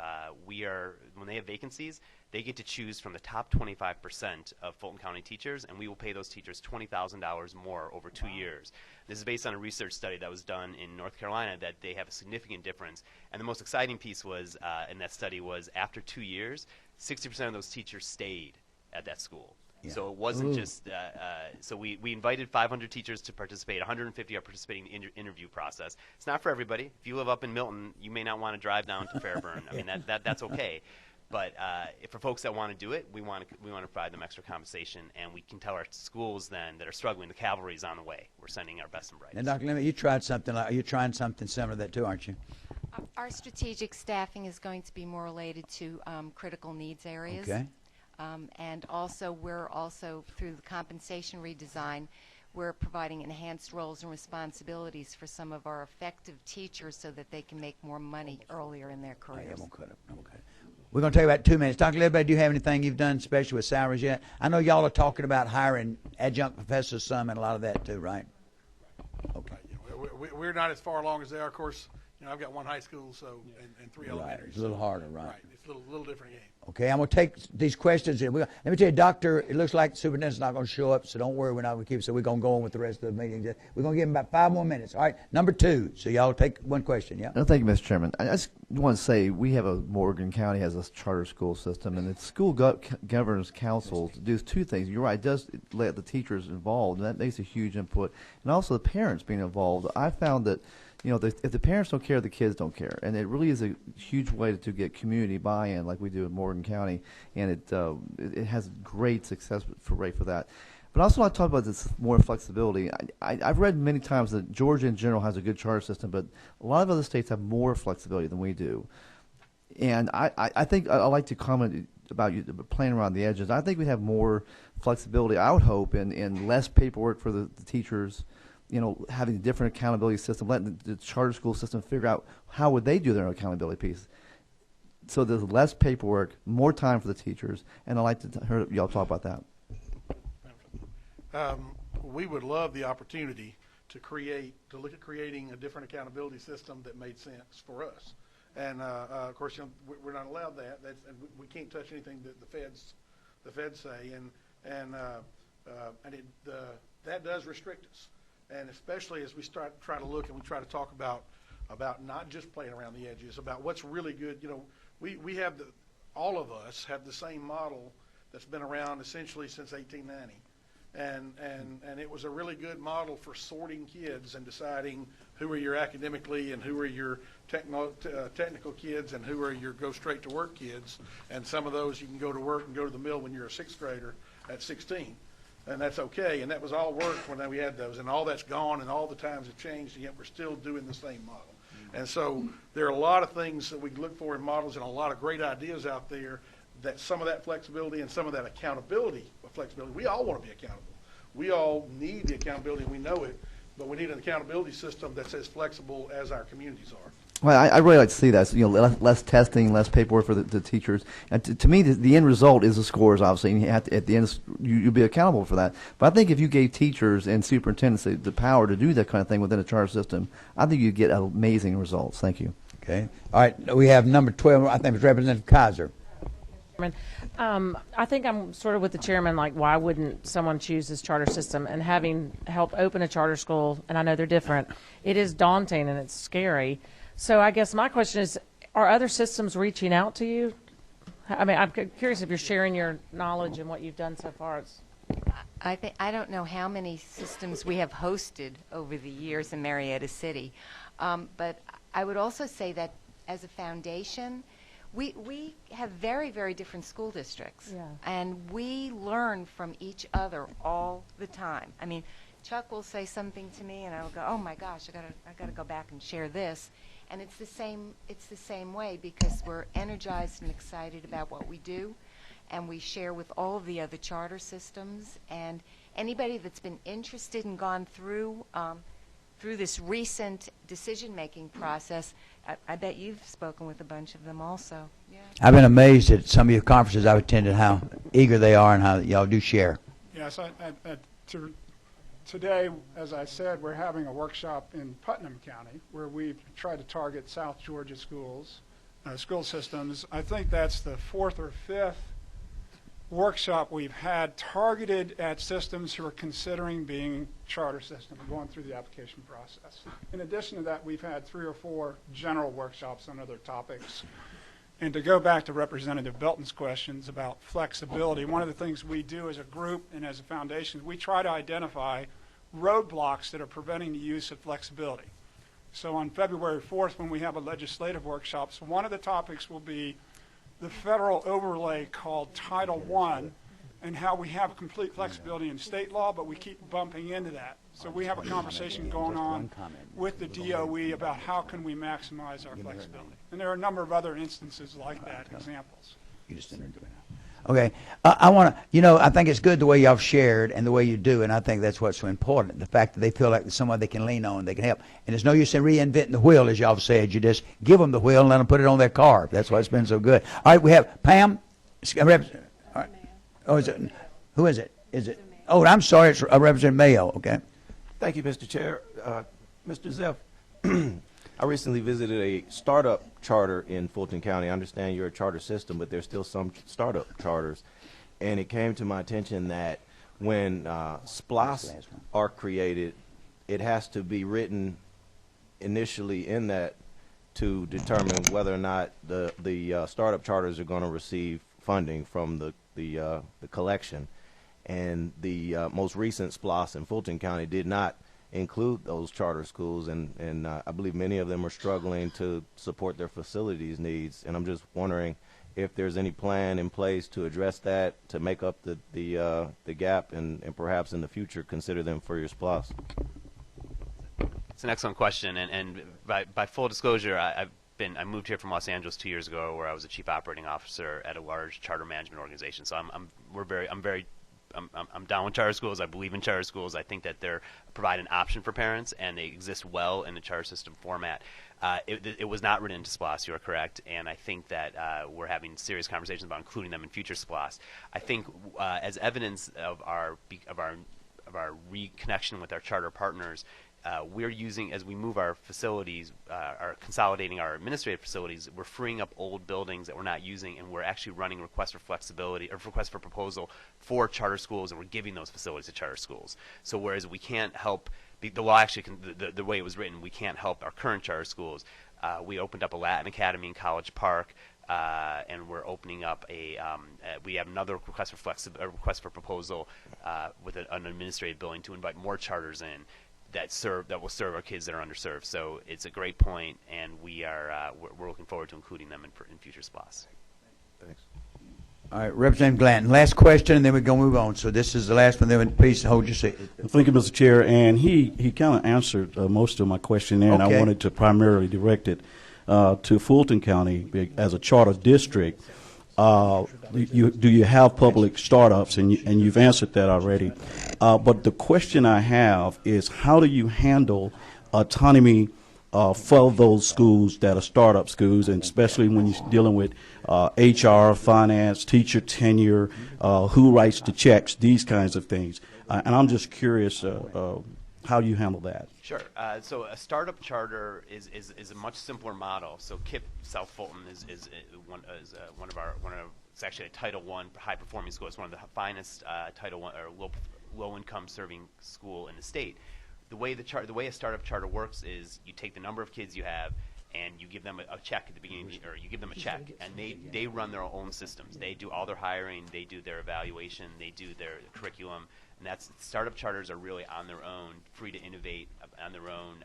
when they have vacancies, they get to choose from the top 25% of Fulton County teachers, and we will pay those teachers $20,000 more over 2 years. This is based on a research study that was done in North Carolina that they have a significant difference. And the most exciting piece was in that study was after 2 years, 60% of those teachers stayed at that school. Yeah. So it wasn't just so we invited 500 teachers to participate. 150 are participating in the interview process. It's not for everybody. If you live up in Milton, you may not want to drive down to Fairburn. I mean that's okay. But for folks that want to do it, we want to provide them extra compensation, and we can tell our schools then that are struggling, the cavalry's on the way. We're sending our best and brightest. And Dr. Lemon, you're trying something similar to that too, aren't you? Our strategic staffing is going to be more related to critical needs areas. Okay. And also, we're also, through the compensation redesign, we're providing enhanced roles and responsibilities for some of our effective teachers so that they can make more money earlier in their careers. We're going to take about 2 minutes. Dr. Ledbetter, do you have anything you've done special with salaries yet? I know y'all are talking about hiring adjunct professors some and a lot of that too, right? Okay. We're not as far along as they are. Of course, I've got 1 high school, so and 3 elementaries. It's a little harder, right? Right. It's a little different game. Okay, I'm going to take these questions. And let me tell you, Doctor, it looks like the superintendent's not going to show up, so don't worry, we're not going to keep it. So we're going to go on with the rest of the meeting. We're going to give him about 5 more minutes. All right, number 2. So y'all take one question, yeah? No, thank you, Mr. Chairman. I just want to say Morgan County has a charter school system, and the school governance council does 2 things. You're right, it does let the teachers involved, and that makes a huge input, and also the parents being involved. I found that if the parents don't care, the kids don't care, and it really is a huge way to get community buy-in, like we do in Morgan County, and it has great success rate for that. But I also want to talk about this more flexibility. I've read many times that Georgia in general has a good charter system, but a lot of other states have more flexibility than we do. And I think I'd like to comment about you playing around the edges. I think we have more flexibility, I would hope, in less paperwork for the teachers. Having a different accountability system, letting the charter school system figure out how would they do their accountability piece. So there's less paperwork, more time for the teachers, and I'd like to hear y'all talk about that. We would love the opportunity to look at creating a different accountability system that made sense for us. And of course, we're not allowed that. And we can't touch anything that the feds say, and that does restrict us. And especially as we try to look and we try to talk about not just playing around the edges, about what's really good. We have all of us have the same model that's been around essentially since 1890, and it was a really good model for sorting kids and deciding who are your academically and who are your technical kids and who are your go straight to work kids. And some of those you can go to work and go to the mill when you're a 6th grader at 16. And that's okay, and that was all work when we had those, and all that's gone, and all the times have changed, and yet we're still doing the same model. And so there are a lot of things that we look for in models and a lot of great ideas out there that some of that flexibility and some of that accountability of flexibility, we all want to be accountable. We all need the accountability, we know it, but we need an accountability system that's as flexible as our communities are. Well, I really like to see that. So, you know, less testing, less paperwork for the teachers. And to me, the end result is the scores, obviously. And you have to, at the end, you'll be accountable for that. But I think if you gave teachers and superintendents the power to do that kind of thing within a charter system, I think you'd get amazing results. Thank you. Okay. All right. We have number 12. I think it's Representative Kaiser. I think I'm sort of with the chairman, like, why wouldn't someone choose this charter system? And having helped open a charter school, and I know they're different, it is daunting and it's scary. So I guess my question is, are other systems reaching out to you? I mean, I'm curious if you're sharing your knowledge and what you've done so far. I don't know how many systems we have hosted over the years in Marietta City, but I would also say that as a foundation, we have very, very different school districts, and we learn from each other all the time. I mean, Chuck will say something to me, and I will go, "Oh my gosh, I gotta go back and share this." And it's the same way, because we're energized and excited about what we do, and we share with all of the other charter systems. And anybody that's been interested and gone through this recent decision-making process, I bet you've spoken with a bunch of them also. Yeah. I've been amazed at some of your conferences I've attended, how eager they are and how y'all do share. Yes, today, as I said, we're having a workshop in Putnam County where we've tried to target South Georgia schools, school systems. I think that's the 4th or 5th workshop we've had targeted at systems who are considering being charter systems, going through the application process. In addition to that, we've had 3 or 4 general workshops on other topics. And to go back to Representative Belton's questions about flexibility, one of the things we do as a group and as a foundation, we try to identify roadblocks that are preventing the use of flexibility. So on February 4th, when we have a legislative workshop, so one of the topics will be the federal overlay called Title I, and how we have complete flexibility in state law, but we keep bumping into that. So we have a conversation going on with the DOE about how can we maximize our flexibility. And there are a number of other instances like that, examples. You just entered it. Okay. I want to, I think it's good the way y'all shared and the way you do, and I think that's what's so important, the fact that they feel like there's someone they can lean on, they can help. And there's no use in reinventing the wheel, as y'all have said. You just give them the wheel and let them put it on their car. That's why it's been so good. All right, we have Pam. All right. Oh, is it? Who is it? Is it? Oh, I'm sorry, it's Representative Mayo. Okay. Thank you, Mr. Chair. Mr. Zeff, I recently visited a startup charter in Fulton County. I understand you're a charter system, but there's still some startup charters. And it came to my attention that when SPLOS are created, it has to be written initially in that to determine whether or not the startup charters are going to receive funding from the collection. And the most recent SPLOS in Fulton County did not include those charter schools, and I believe many of them are struggling to support their facilities needs. And I'm just wondering if there's any plan in place to address that, to make up the gap, and perhaps in the future consider them for your SPLOS. It's an excellent question, and by full disclosure, I moved here from Los Angeles 2 years ago, where I was a chief operating officer at a large charter management organization. So I'm down with charter schools. I believe in charter schools. I think that they provide an option for parents, and they exist well in the charter system format. It was not written into SPLOS. You are correct, and I think that we're having serious conversations about including them in future SPLOS. I think as evidence of our reconnection with our charter partners, we're using, as we move our facilities, are consolidating our administrative facilities, we're freeing up old buildings that we're not using, and we're actually running requests for flexibility or requests for proposal for charter schools, and we're giving those facilities to charter schools. So whereas we can't help, the law actually, the way it was written, we can't help our current charter schools. We opened up a Latin Academy in College Park, and we're opening up we have another request for proposal with an administrative building to invite more charters in that will serve our kids that are underserved. So it's a great point, and we're looking forward to including them in future SPLOS. Thanks. All right, Representative Glanton, last question, and then we're going to move on. So this is the last one. Then please hold your seat. Thank you, Mr. Chair. And he kind of answered most of my question there, and I wanted to primarily direct it to Fulton County as a charter district. do you have public startups? And you've answered that already. But the question I have is, how do you handle autonomy for those schools that are startup schools, and especially when you're dealing with HR, finance, teacher tenure, who writes the checks, these kinds of things? And I'm just curious how you handle that. Sure. So a startup charter is a much simpler model. So KIPP South Fulton is one of it's actually a Title I high performing school. It's one of the finest Title I or low income serving school in the state. The way a startup charter works is you take the number of kids you have and you give them a check at the beginning, or you give them a check, and they run their own systems. They do all their hiring, they do their evaluation, they do their curriculum. And startup charters are really on their own, free to innovate on their own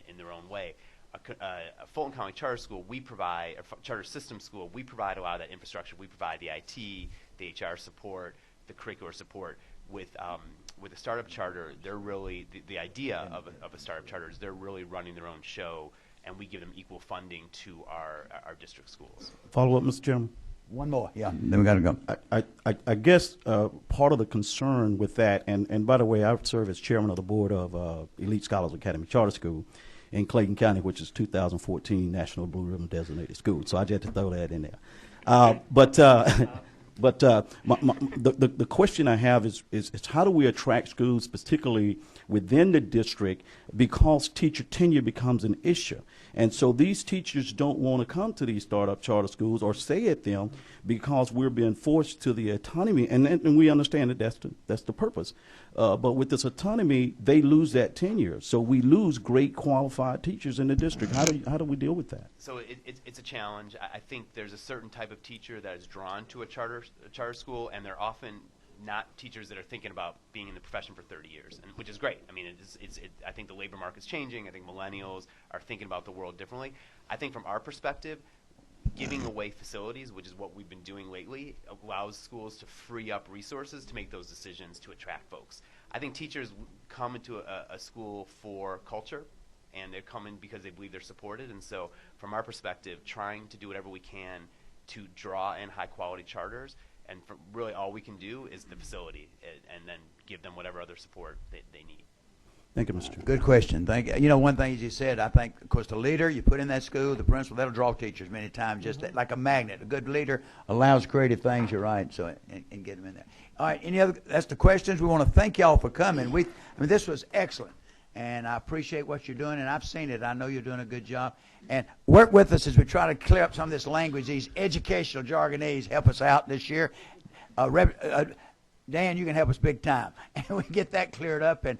in their own way. A Fulton County charter school, a charter system school, we provide a lot of that infrastructure. We provide the IT, the HR support, the curricular support. With a startup charter, they're really the idea of a startup charter is they're really running their own show, and we give them equal funding to our district schools. Follow up, Mr. Chairman. One more, yeah. Then we got to go. I guess part of the concern with that, and by the way, I serve as chairman of the board of Elite Scholars Academy Charter School in Clayton County, which is 2014 National Blue Ribbon designated school. So I just had to throw that in there. But the question I have is how do we attract schools, particularly within the district, because teacher tenure becomes an issue. And so these teachers don't want to come to these startup charter schools or stay at them because we're being forced to the autonomy. And we understand that that's the purpose. But with this autonomy, they lose that tenure. So we lose great qualified teachers in the district. How do we deal with that? So it's a challenge. I think there's a certain type of teacher that is drawn to a charter school, and they're often not teachers that are thinking about being in the profession for 30 years, which is great. I mean, I think the labor market's changing. I think millennials are thinking about the world differently. I think from our perspective, giving away facilities, which is what we've been doing lately, allows schools to free up resources to make those decisions to attract folks. I think teachers come into a school for culture, and they're coming because they believe they're supported. And so from our perspective, trying to do whatever we can to draw in high-quality charters, and really all we can do is the facility, and then give them whatever other support they need. Thank you, Mr. Chairman. Good question. Thank you. You know, one thing you said, I think, of course, the leader you put in that school, the principal, that'll draw teachers many times, just like a magnet. A good leader allows creative things, you're right, so and get them in there. All right, that's the questions. We want to thank y'all for coming. I mean, this was excellent, and I appreciate what you're doing, and I've seen it. I know you're doing a good job. And work with us as we try to clear up some of this language. These educational jargonese help us out this year. Dan, you can help us big time. And we get that cleared up, and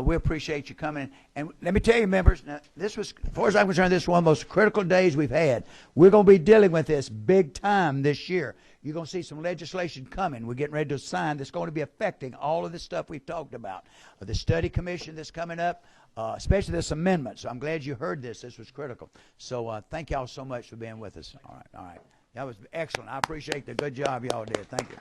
we appreciate you coming. And let me tell you, members, now, this was, as far as I'm concerned, this is one of the most critical days we've had. We're going to be dealing with this big time this year. You're going to see some legislation coming. We're getting ready to sign that's going to be affecting all of this stuff we've talked about. The study commission that's coming up, especially this amendment. So I'm glad you heard this. This was critical. So thank y'all so much for being with us. All right. That was excellent. I appreciate the good job y'all did. Thank you.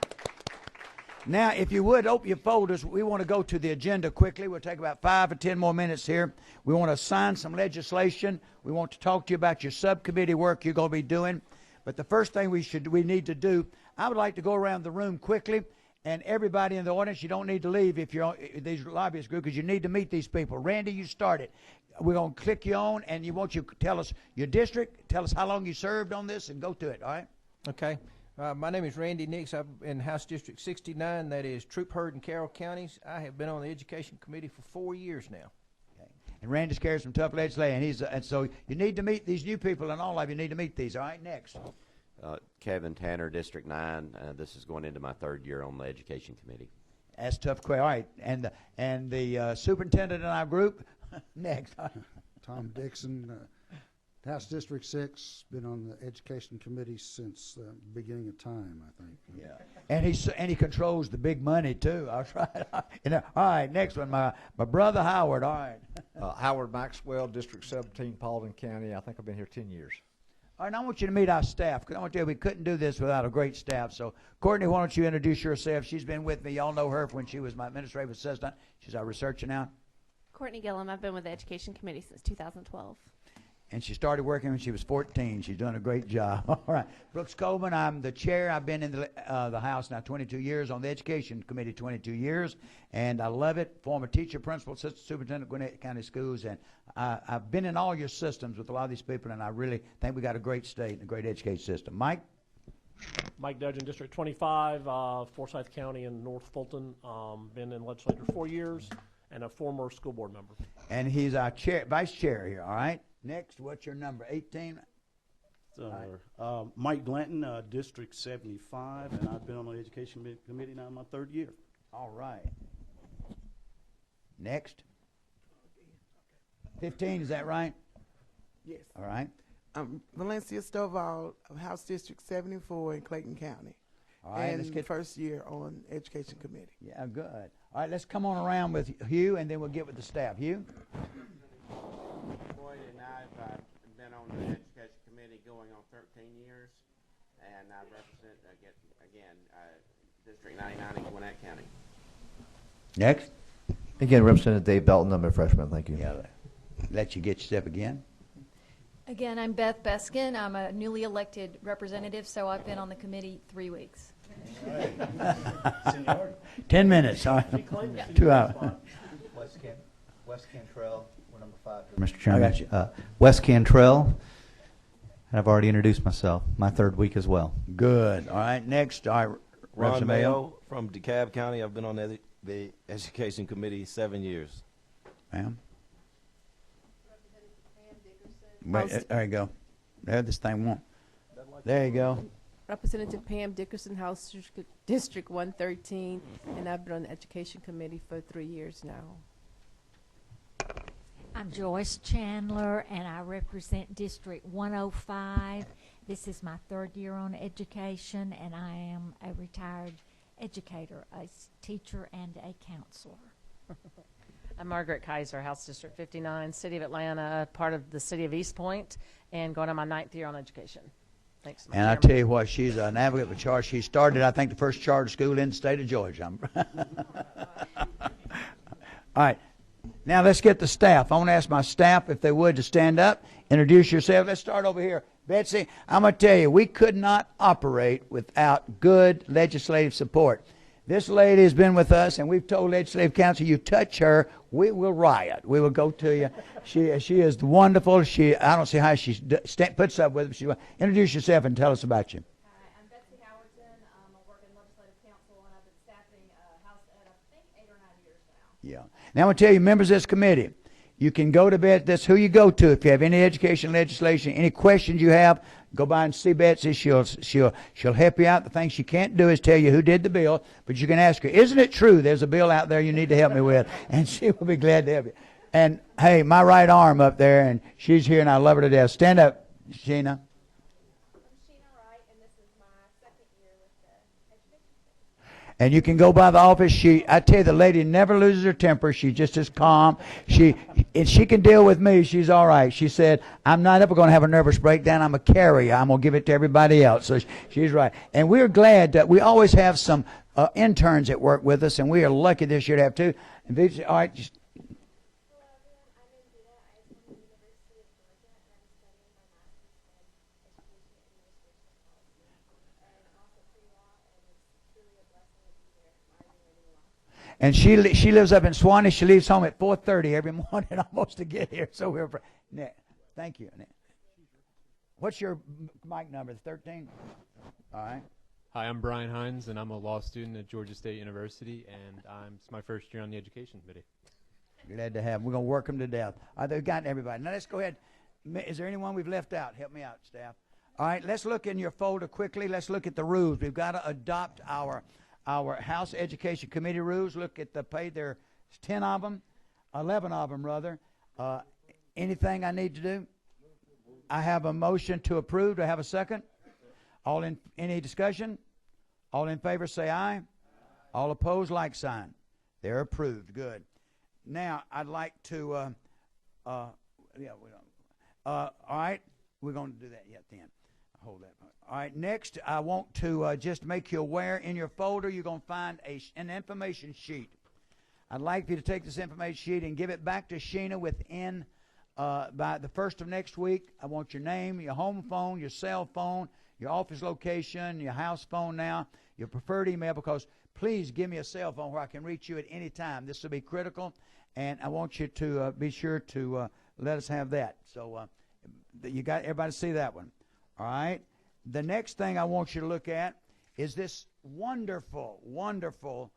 Now, if you would, open your folders. We want to go to the agenda quickly. We'll take about 5 or 10 more minutes here. We want to sign some legislation. We want to talk to you about your subcommittee work you're going to be doing. But the first thing we need to do, I would like to go around the room quickly, and everybody in the audience, you don't need to leave if you're on these lobbyist group, because you need to meet these people. Randy, you started. We're going to click you on, and you to tell us your district, tell us how long you served on this, and go to it, all right? Okay. My name is Randy Nix. I'm in House District 69. That is Troop Herd and Carroll counties. I have been on the Education Committee for 4 years now. Okay. And Randy's carried some tough legislation. And so you need to meet these new people, and all of you need to meet these. All right, next. Kevin Tanner, District 9. This is going into my 3rd year on the Education Committee. That's tough. All right. And the superintendent in our group, next. Tom Dixon, House District 6, been on the Education Committee since the beginning of time, I think. Yeah. And he controls the big money, too. All right. All right, next one, my brother Howard. All right. Howard Maxwell, District 17, Paulding County. I think I've been here 10 years. All right, now I want you to meet our staff, because I want you to, we couldn't do this without a great staff. So, Courtney, why don't you introduce yourself? She's been with me. Y'all know her when she was my administrative assistant. She's our researcher now. Courtney Gillum. I've been with the Education Committee since 2012. and she started working when she was 14. She's done a great job. All right. Brooks Coleman, I'm the chair. I've been in the House now 22 years, on the Education Committee 22 years, and I love it. Former teacher, principal, assistant superintendent of Gwinnett County Schools, and I've been in all your systems with a lot of these people, and I really think we got a great state and a great education system. Mike? Mike Dudgeon, District 25, Forsyth County in North Fulton. Been in legislature 4 years, and a former school board member. And he's our chair, vice chair here, all right? Next, what's your number, 18? Mike Glanton, District 75, and I've been on the Education Committee now in my 3rd year. All right. Next. 15, is that right? Yes. All right. Valencia Stovall of House District 74 in Clayton County. All right, let's get first year on Education Committee. Yeah, good. All right, let's come on around with Hugh, and then we'll get with the staff. Hugh? Boyd and I've been on the Education Committee going on 13 years, and I represent, again, District 99 in Gwinnett County. Next. Again, Representative Dave Belton, I'm a freshman. Thank you. Yeah, let you get yourself again. Again, I'm Beth Beskin. I'm a newly elected representative, so I've been on the committee 3 weeks. 10 minutes. All right. 2 hours. Wes Cantrell, we're number 5. Mr. Chairman. I got you. Wes Cantrell, and I've already introduced myself. My 3rd week as well. Good. All right. Next, Ron Mayo Mayo from DeKalb County. I've been on the Education Committee 7 years. Ma'am. Wait, there you go. There, this thing won't. There you go. Representative Pam Dickerson, House District 113, and I've been on the Education Committee for 3 years now. I'm Joyce Chandler, and I represent District 105. This is my 3rd year on education, and I am a retired educator, a teacher, and a counselor. I'm Margaret Kaiser, House District 59, City of Atlanta, part of the City of East Point, and going on my 9th year on education. Thanks, And I tell you what, she's an advocate for charter. She started, I think, the first charter school in the state of Georgia. All right. Now let's get the staff. I want to ask my staff, if they would, to stand up, introduce yourself. Let's start over here. Betsy, I'm going to tell you, we could not operate without good legislative support. This lady has been with us, and we've told Legislative Council, you touch her, we will riot. We will go to you. She is wonderful. I don't see how she puts up with it. Introduce yourself and tell us about you. Hi, I'm Betsy Howerton. I work in Legislative Council, and I've been staffing House Ed, I think, 8 or 9 years now. Yeah. Now I'm going to tell you, members of this committee, you can go to bed. That's who you go to if you have any education legislation, any questions you have. Go by and see Betsy. She'll help you out. The thing she can't do is tell you who did the bill, but you can ask her, isn't it true there's a bill out there you need to help me with? And she will be glad to help you. And, hey, my right arm up there, and she's here, and I love her to death. Stand up, Sheena. And you can go by the office. I tell you, the lady never loses her temper. She's just as calm. She can deal with me. She's all right. She said, I'm not ever going to have a nervous breakdown. I'm a carrier. I'm going to give it to everybody else. So she's right. And we're glad that we always have some interns that work with us, and we are lucky this year to have two. And these, all right, just, and she lives up in Swanee. She leaves home at 4:30 every morning almost to get here. So we're thank you. What's your mic number? 13? All right. Hi, I'm Brian Hines, and I'm a law student at Georgia State University, and it's my first year on the Education Committee. Glad to have them. We're going to work them to death. They've gotten everybody. Now let's go ahead. Is there anyone we've left out? Help me out, staff. All right, let's look in your folder quickly. Let's look at the rules. We've got to adopt our House Education Committee rules. Look at the page. There's 10 of them, 11 of them, rather. Anything I need to do? I have a motion to approve. Do I have a second? Any discussion? All in favor say aye. All opposed, like sign. They're approved. Good. Now, I'd like to, all right, we're going to do that yet then. Hold that. All right, next, I want to just make you aware, in your folder, you're going to find an information sheet. I'd like for you to take this information sheet and give it back to Sheena within by the 1st of next week. I want your name, your home phone, your cell phone, your office location, your house phone now, your preferred email, because please give me a cell phone where I can reach you at any time. This will be critical, and I want you to be sure to let us have that. So you got everybody see that one. All right. The next thing I want you to look at is this wonderful, wonderful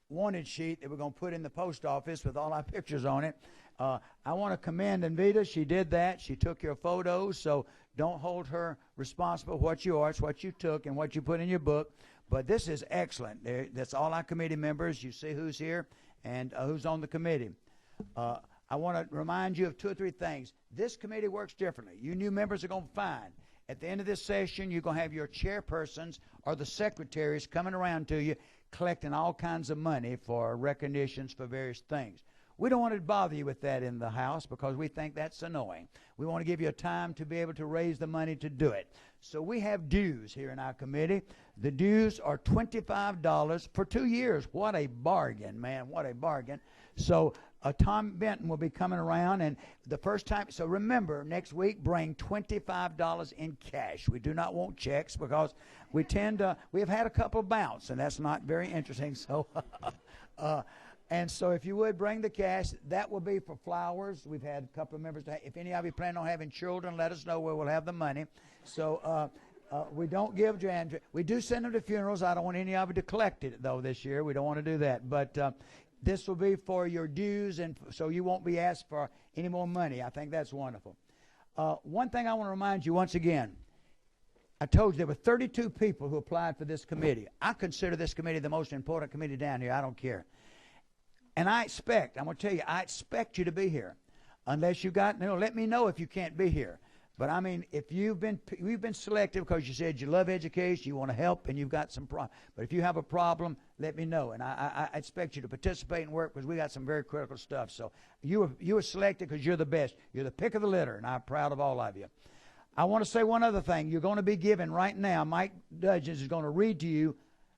wanted sheet that we're going to put in the post office with all our pictures on it. I want to commend Anvita. She did that. She took your photos, so don't hold her responsible for what you are. It's what you took and what you put in your book. But this is excellent. That's all our committee members. You see who's here and who's on the committee. I want to remind you of 2 or 3 things. This committee works differently. You new members are going to find at the end of this session, you're going to have your chairpersons or the secretaries coming around to you collecting all kinds of money for recognitions for various things. We don't want to bother you with that in the House because we think that's annoying. We want to give you a time to be able to raise the money to do it. So we have dues here in our committee. The dues are $25 for 2 years. What a bargain, man. What a bargain. So Tom Benton will be coming around, and the first time, so remember, next week, bring $25 in cash. We do not want checks because we have had a couple bounce, and that's not very interesting. So, and so if you would bring the cash, that will be for flowers. We've had a couple of members, if any of you plan on having children, let us know where we'll have the money. So we don't give, we do send them to funerals. I don't want any of you to collect it, though, this year. We don't want to do that. But this will be for your dues, and so you won't be asked for any more money. I think that's wonderful. One thing I want to remind you once again, I told you there were 32 people who applied for this committee. I consider this committee the most important committee down here. I don't care. And I'm going to tell you, I expect you to be here. Unless you got, let me know if you can't be here. But I mean, if you've been selected because you said you love education, you want to help, and you've got some problem. But if you have a problem, let me know, and I expect you to participate and work because we got some very critical stuff. So you were selected because you're the best. You're the pick of the litter, and I'm proud of all of you. I want to say one other thing. You're going to be given right now. Mike Dudgeons is going to read to you,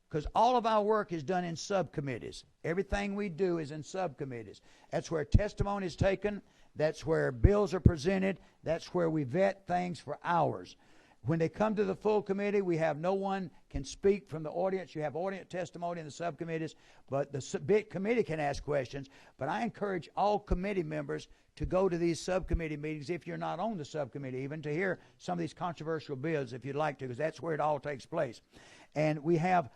because all of our work is done in subcommittees. Everything we do is in subcommittees. That's where testimony is taken. That's where bills are presented. That's where we vet things for hours. When they come to the full committee, we have no one can speak from the audience. You have audience testimony in the subcommittees, but the big committee can ask questions. But I encourage all committee members to go to these subcommittee meetings, if you're not on the subcommittee even, to hear some of these controversial bills if you'd like to, because that's where it all takes place. And we have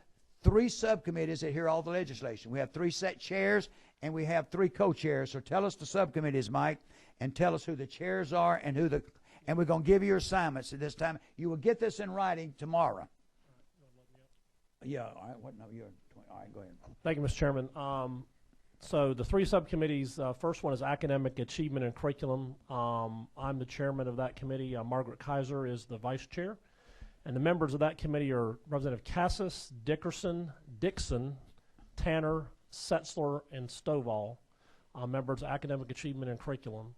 3 subcommittees that hear all the legislation. We have 3 set chairs, and we have 3 co-chairs. So tell us the subcommittees, Mike, and tell us who the chairs are and and we're going to give you your assignments at this time. You will get this in writing tomorrow. Yeah, all right. What? No, you're all right. Go ahead. Thank you, Mr. Chairman. So the 3 subcommittees. First one is academic achievement and curriculum. I'm the chairman of that committee. Margaret Kaiser is the vice chair. And the members of that committee are Representative Cassis, Dixon, Tanner, Setzler, and Stovall, members of Academic Achievement and Curriculum.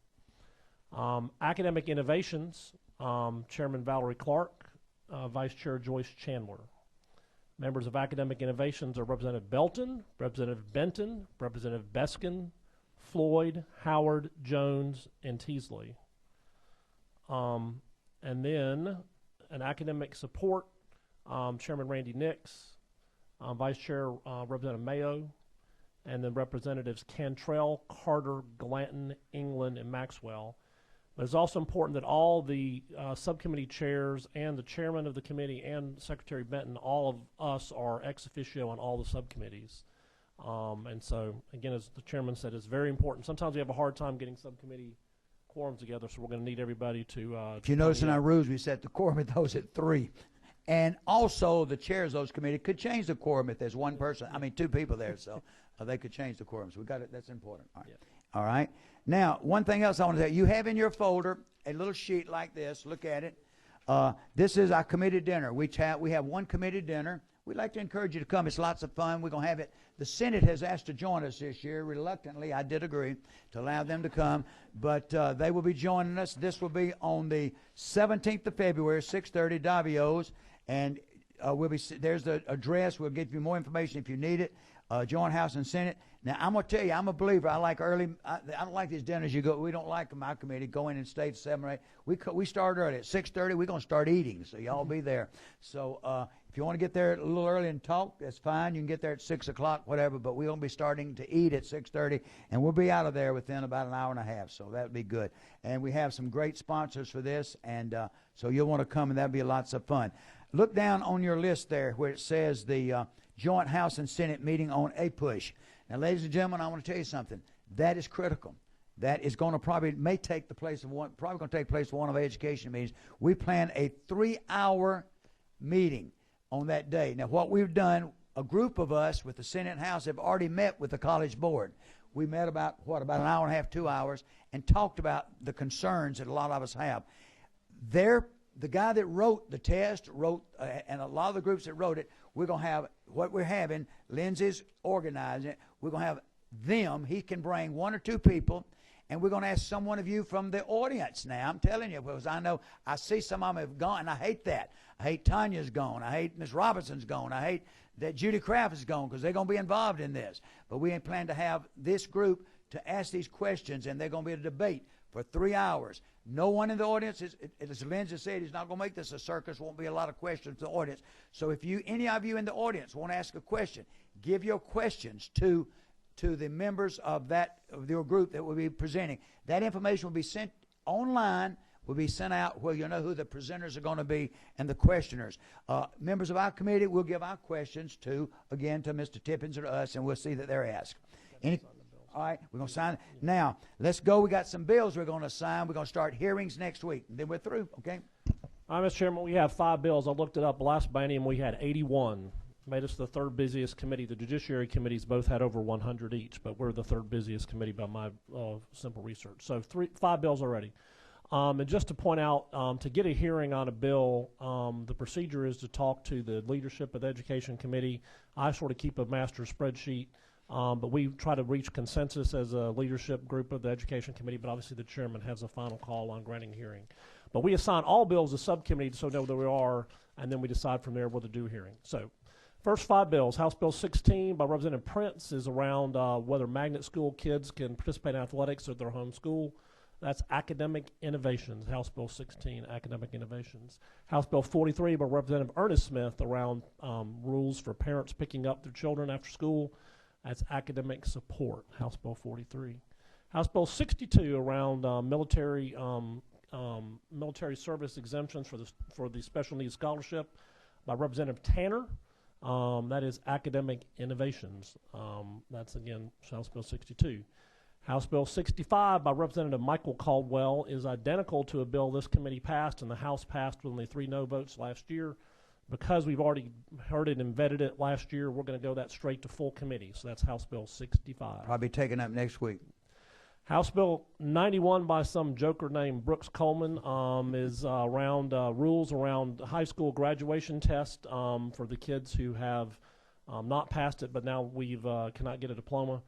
Academic Innovations, Chairman Valerie Clark, Vice Chair Joyce Chandler. Members of Academic Innovations are Representative Belton, Representative Benton, Representative Beskin, Floyd, Howard, Jones, and Teasley. And then an academic support, Chairman Randy Nix, Vice Chair Representative Mayo, and then Representatives Cantrell, Carter, Glanton, England, and Maxwell. But it's also important that all the subcommittee chairs and the chairman of the committee and Secretary Benton, all of us are ex officio on all the subcommittees. And so, again, as the chairman said, it's very important. Sometimes we have a hard time getting subcommittee quorums together, so we're going to need everybody to if you notice in our rules, we set the quorum of those at 3. And also, the chairs of those committees could change the quorum if there's 1 person. I mean, 2 people there, so they could change the quorum. So we got it. That's important. All right. Yeah. All right. Now, one thing else I want to tell you. You have in your folder a little sheet like this. Look at it. This is our committee dinner. We have one committee dinner. We'd like to encourage you to come. It's lots of fun. We're going to have it. The Senate has asked to join us this year. Reluctantly, I did agree to allow them to come. But they will be joining us. This will be on the 17th of February, 6:30, Davio's. And there's the address. We'll give you more information if you need it. joint House and Senate. Now, I'm going to tell you, I'm a believer. I like early. I don't like these dinners you go. We don't like them. Our committee go in and stay at 7 or 8. We start early at 6:30. We're going to start eating, so y'all be there. So if you want to get there a little early and talk, that's fine. You can get there at 6 o'clock, whatever. But we're going to be starting to eat at 6:30, and we'll be out of there within about an hour and a half. So that would be good. And we have some great sponsors for this, and so you'll want to come, and that'll be lots of fun. Look down on your list there where it says the joint House and Senate meeting on APUSH. Now, ladies and gentlemen, I want to tell you something. That is critical. That is going to probably take place one of our education meetings. We plan a 3-hour meeting on that day. Now, what we've done, a group of us with the Senate and House have already met with the College Board. We met about an hour and a half, 2 hours, and talked about the concerns that a lot of us have. The guy that wrote the test, and a lot of the groups that wrote it, we're going to have what we're having. Lindsay's organizing it. We're going to have them. He can bring 1 or 2 people, and we're going to ask someone of you from the audience now. I'm telling you, because I know I see some of them have gone, and I hate that. I hate Tanya's gone. I hate Miss Robinson's gone. I hate that Judy Kraft is gone because they're going to be involved in this. But we plan to have this group to ask these questions, and they're going to be a debate for 3 hours. No one in the audience, as Lindsay said, he's not going to make this a circus. Won't be a lot of questions to the audience. So if any of you in the audience want to ask a question, give your questions to the members of your group that will be presenting. That information will be sent online, will be sent out where you'll know who the presenters are going to be and the questioners. Members of our committee will give our questions to Mr. Tippins or to us, and we'll see that they're asked. All right, we're going to sign it. Now, let's go. We got some bills we're going to sign. We're going to start hearings next week. And then we're through, okay? All right, Mr. Chairman, we have 5 bills. I looked it up. Last biennium, we had 81. Made us the 3rd busiest committee. The Judiciary committees both had over 100 each, but we're the 3rd busiest committee by my simple research. So 5 bills already. And just to point out, to get a hearing on a bill, the procedure is to talk to the leadership of the Education Committee. I sort of keep a master spreadsheet. But we try to reach consensus as a leadership group of the Education Committee, but obviously the chairman has a final call on granting a hearing. But we assign all bills to subcommittee so know where we are, and then we decide from there whether to do a hearing. So, first 5 bills. House Bill 16 by Representative Prince is around whether magnet school kids can participate in athletics at their home school. That's academic innovations, House Bill 16, academic innovations. House Bill 43 by Representative Ernest Smith around rules for parents picking up their children after school. That's academic support, House Bill 43. House Bill 62 around military service exemptions for the special needs scholarship by Representative Tanner. That is academic innovations. That's, again, House Bill 62. House Bill 65 by Representative Michael Caldwell is identical to a bill this committee passed and the House passed with only 3 no votes last year. Because we've already heard it and vetted it last year, we're going to go that straight to full committee. So that's House Bill 65. Probably taken up next week. House Bill 91 by some joker named Brooks Coleman is around rules around high school graduation test for the kids who have not passed it, but now we cannot get a diploma.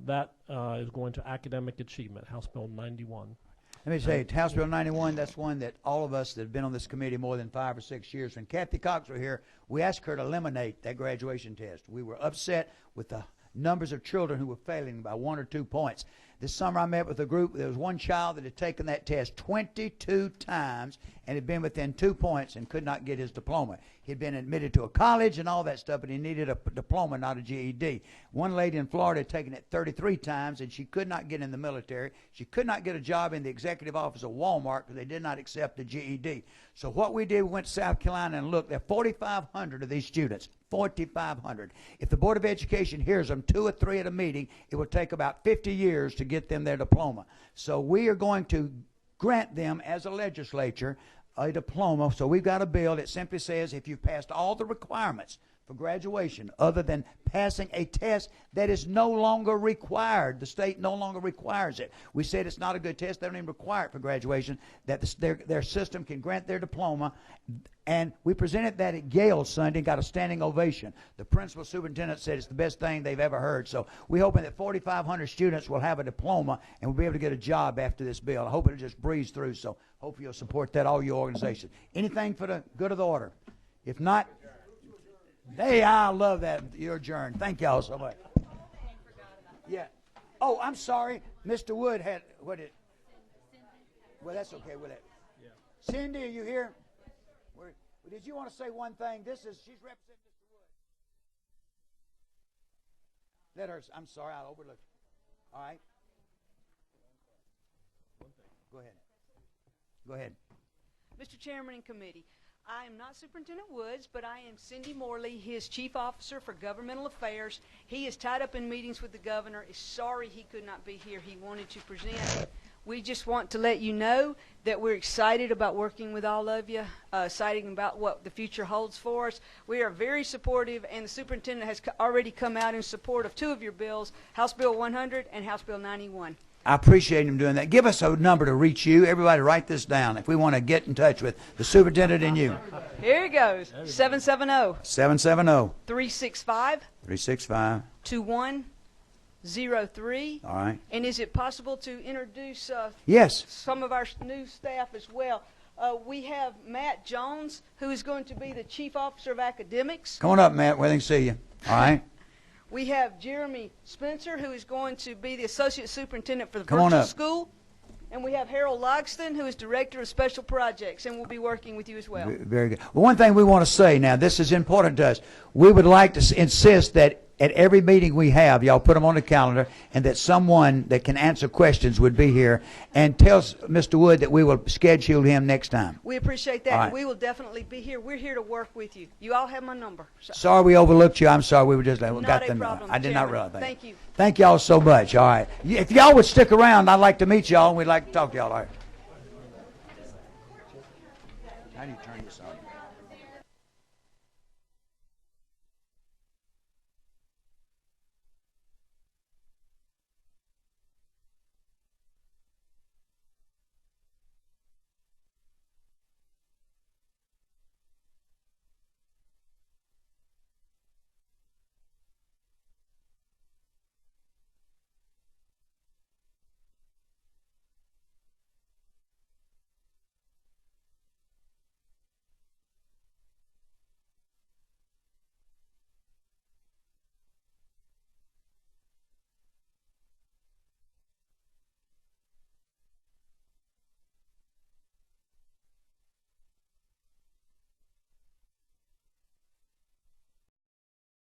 That is going to academic achievement, House Bill 91. Let me say, House Bill 91, that's one that all of us that have been on this committee more than 5 or 6 years, when Kathy Cox was here, we asked her to eliminate that graduation test. We were upset with the numbers of children who were failing by 1 or 2 points. This summer I met with a group. There was one child that had taken that test 22 times and had been within 2 points and could not get his diploma. He'd been admitted to a college and all that stuff, but he needed a diploma, not a GED. One lady in Florida had taken it 33 times, and she could not get in the military. She could not get a job in the executive office of Walmart because they did not accept the GED. So what we did, we went to South Carolina and looked. There are 4,500 of these students, 4,500. If the Board of Education hears them 2 or 3 at a meeting, it will take about 50 years to get them their diploma. So we are going to grant them as a legislature a diploma. So we've got a bill that simply says if you've passed all the requirements for graduation other than passing a test that is no longer required, the state no longer requires it. We said it's not a good test. They don't even require it for graduation, that their system can grant their diploma. And we presented that at Yale Sunday and got a standing ovation. The principal superintendent said it's the best thing they've ever heard. So we're hoping that 4,500 students will have a diploma and will be able to get a job after this bill. I hope it'll just breeze through. So hopefully you'll support that, all your organizations. Anything for the good of the order? If not, Hey, I love that. You're adjourned. Thank y'all so much. Yeah. Oh, I'm sorry. Mr. Wood had what it. Well, that's okay with it. Yeah. Cindy, are you here? Did you want to say one thing? She's representing Mr. Wood. Let her. I'm sorry, I overlooked you. All right. Go ahead. Go ahead. Mr. Chairman and Committee, I am not Superintendent Woods, but I am Cindy Morley, his Chief Officer for Governmental Affairs. He is tied up in meetings with the governor. Is sorry he could not be here. He wanted to present. We just want to let you know that we're excited about working with all of you, excited about what the future holds for us. We are very supportive, and the superintendent has already come out in support of 2 of your bills, House Bill 100 and House Bill 91. I appreciate him doing that. Give us a number to reach you. Everybody write this down if we want to get in touch with the superintendent and you. Here it goes. 770. 770. 365. 365. 2103. All right. And is it possible to introduce yes. some of our new staff as well? We have Matt Jones, who is going to be the Chief Officer of Academics. Come on up, Matt. Where they can see you. All right. We have Jeremy Spencer, who is going to be the Associate Superintendent for the Come on virtual up. school. And we have Harold Logston, who is Director of Special Projects, and will be working with you as well. Very good. Well, one thing we want to say now, this is important to us. We would like to insist that at every meeting we have, y'all put them on the calendar, and that someone that can answer questions would be here, and tells Mr. Wood that we will schedule him next time. We appreciate that, All right. and we will definitely be here. We're here to work with you. You all have my number. So. Sorry we overlooked you. I'm sorry we were just we Not got a them. problem, I did not Chairman. realize that. Thank you. Thank y'all so much. All right. If y'all would stick around, I'd like to meet y'all, and we'd like to talk to y'all. All right. How do you turn this on?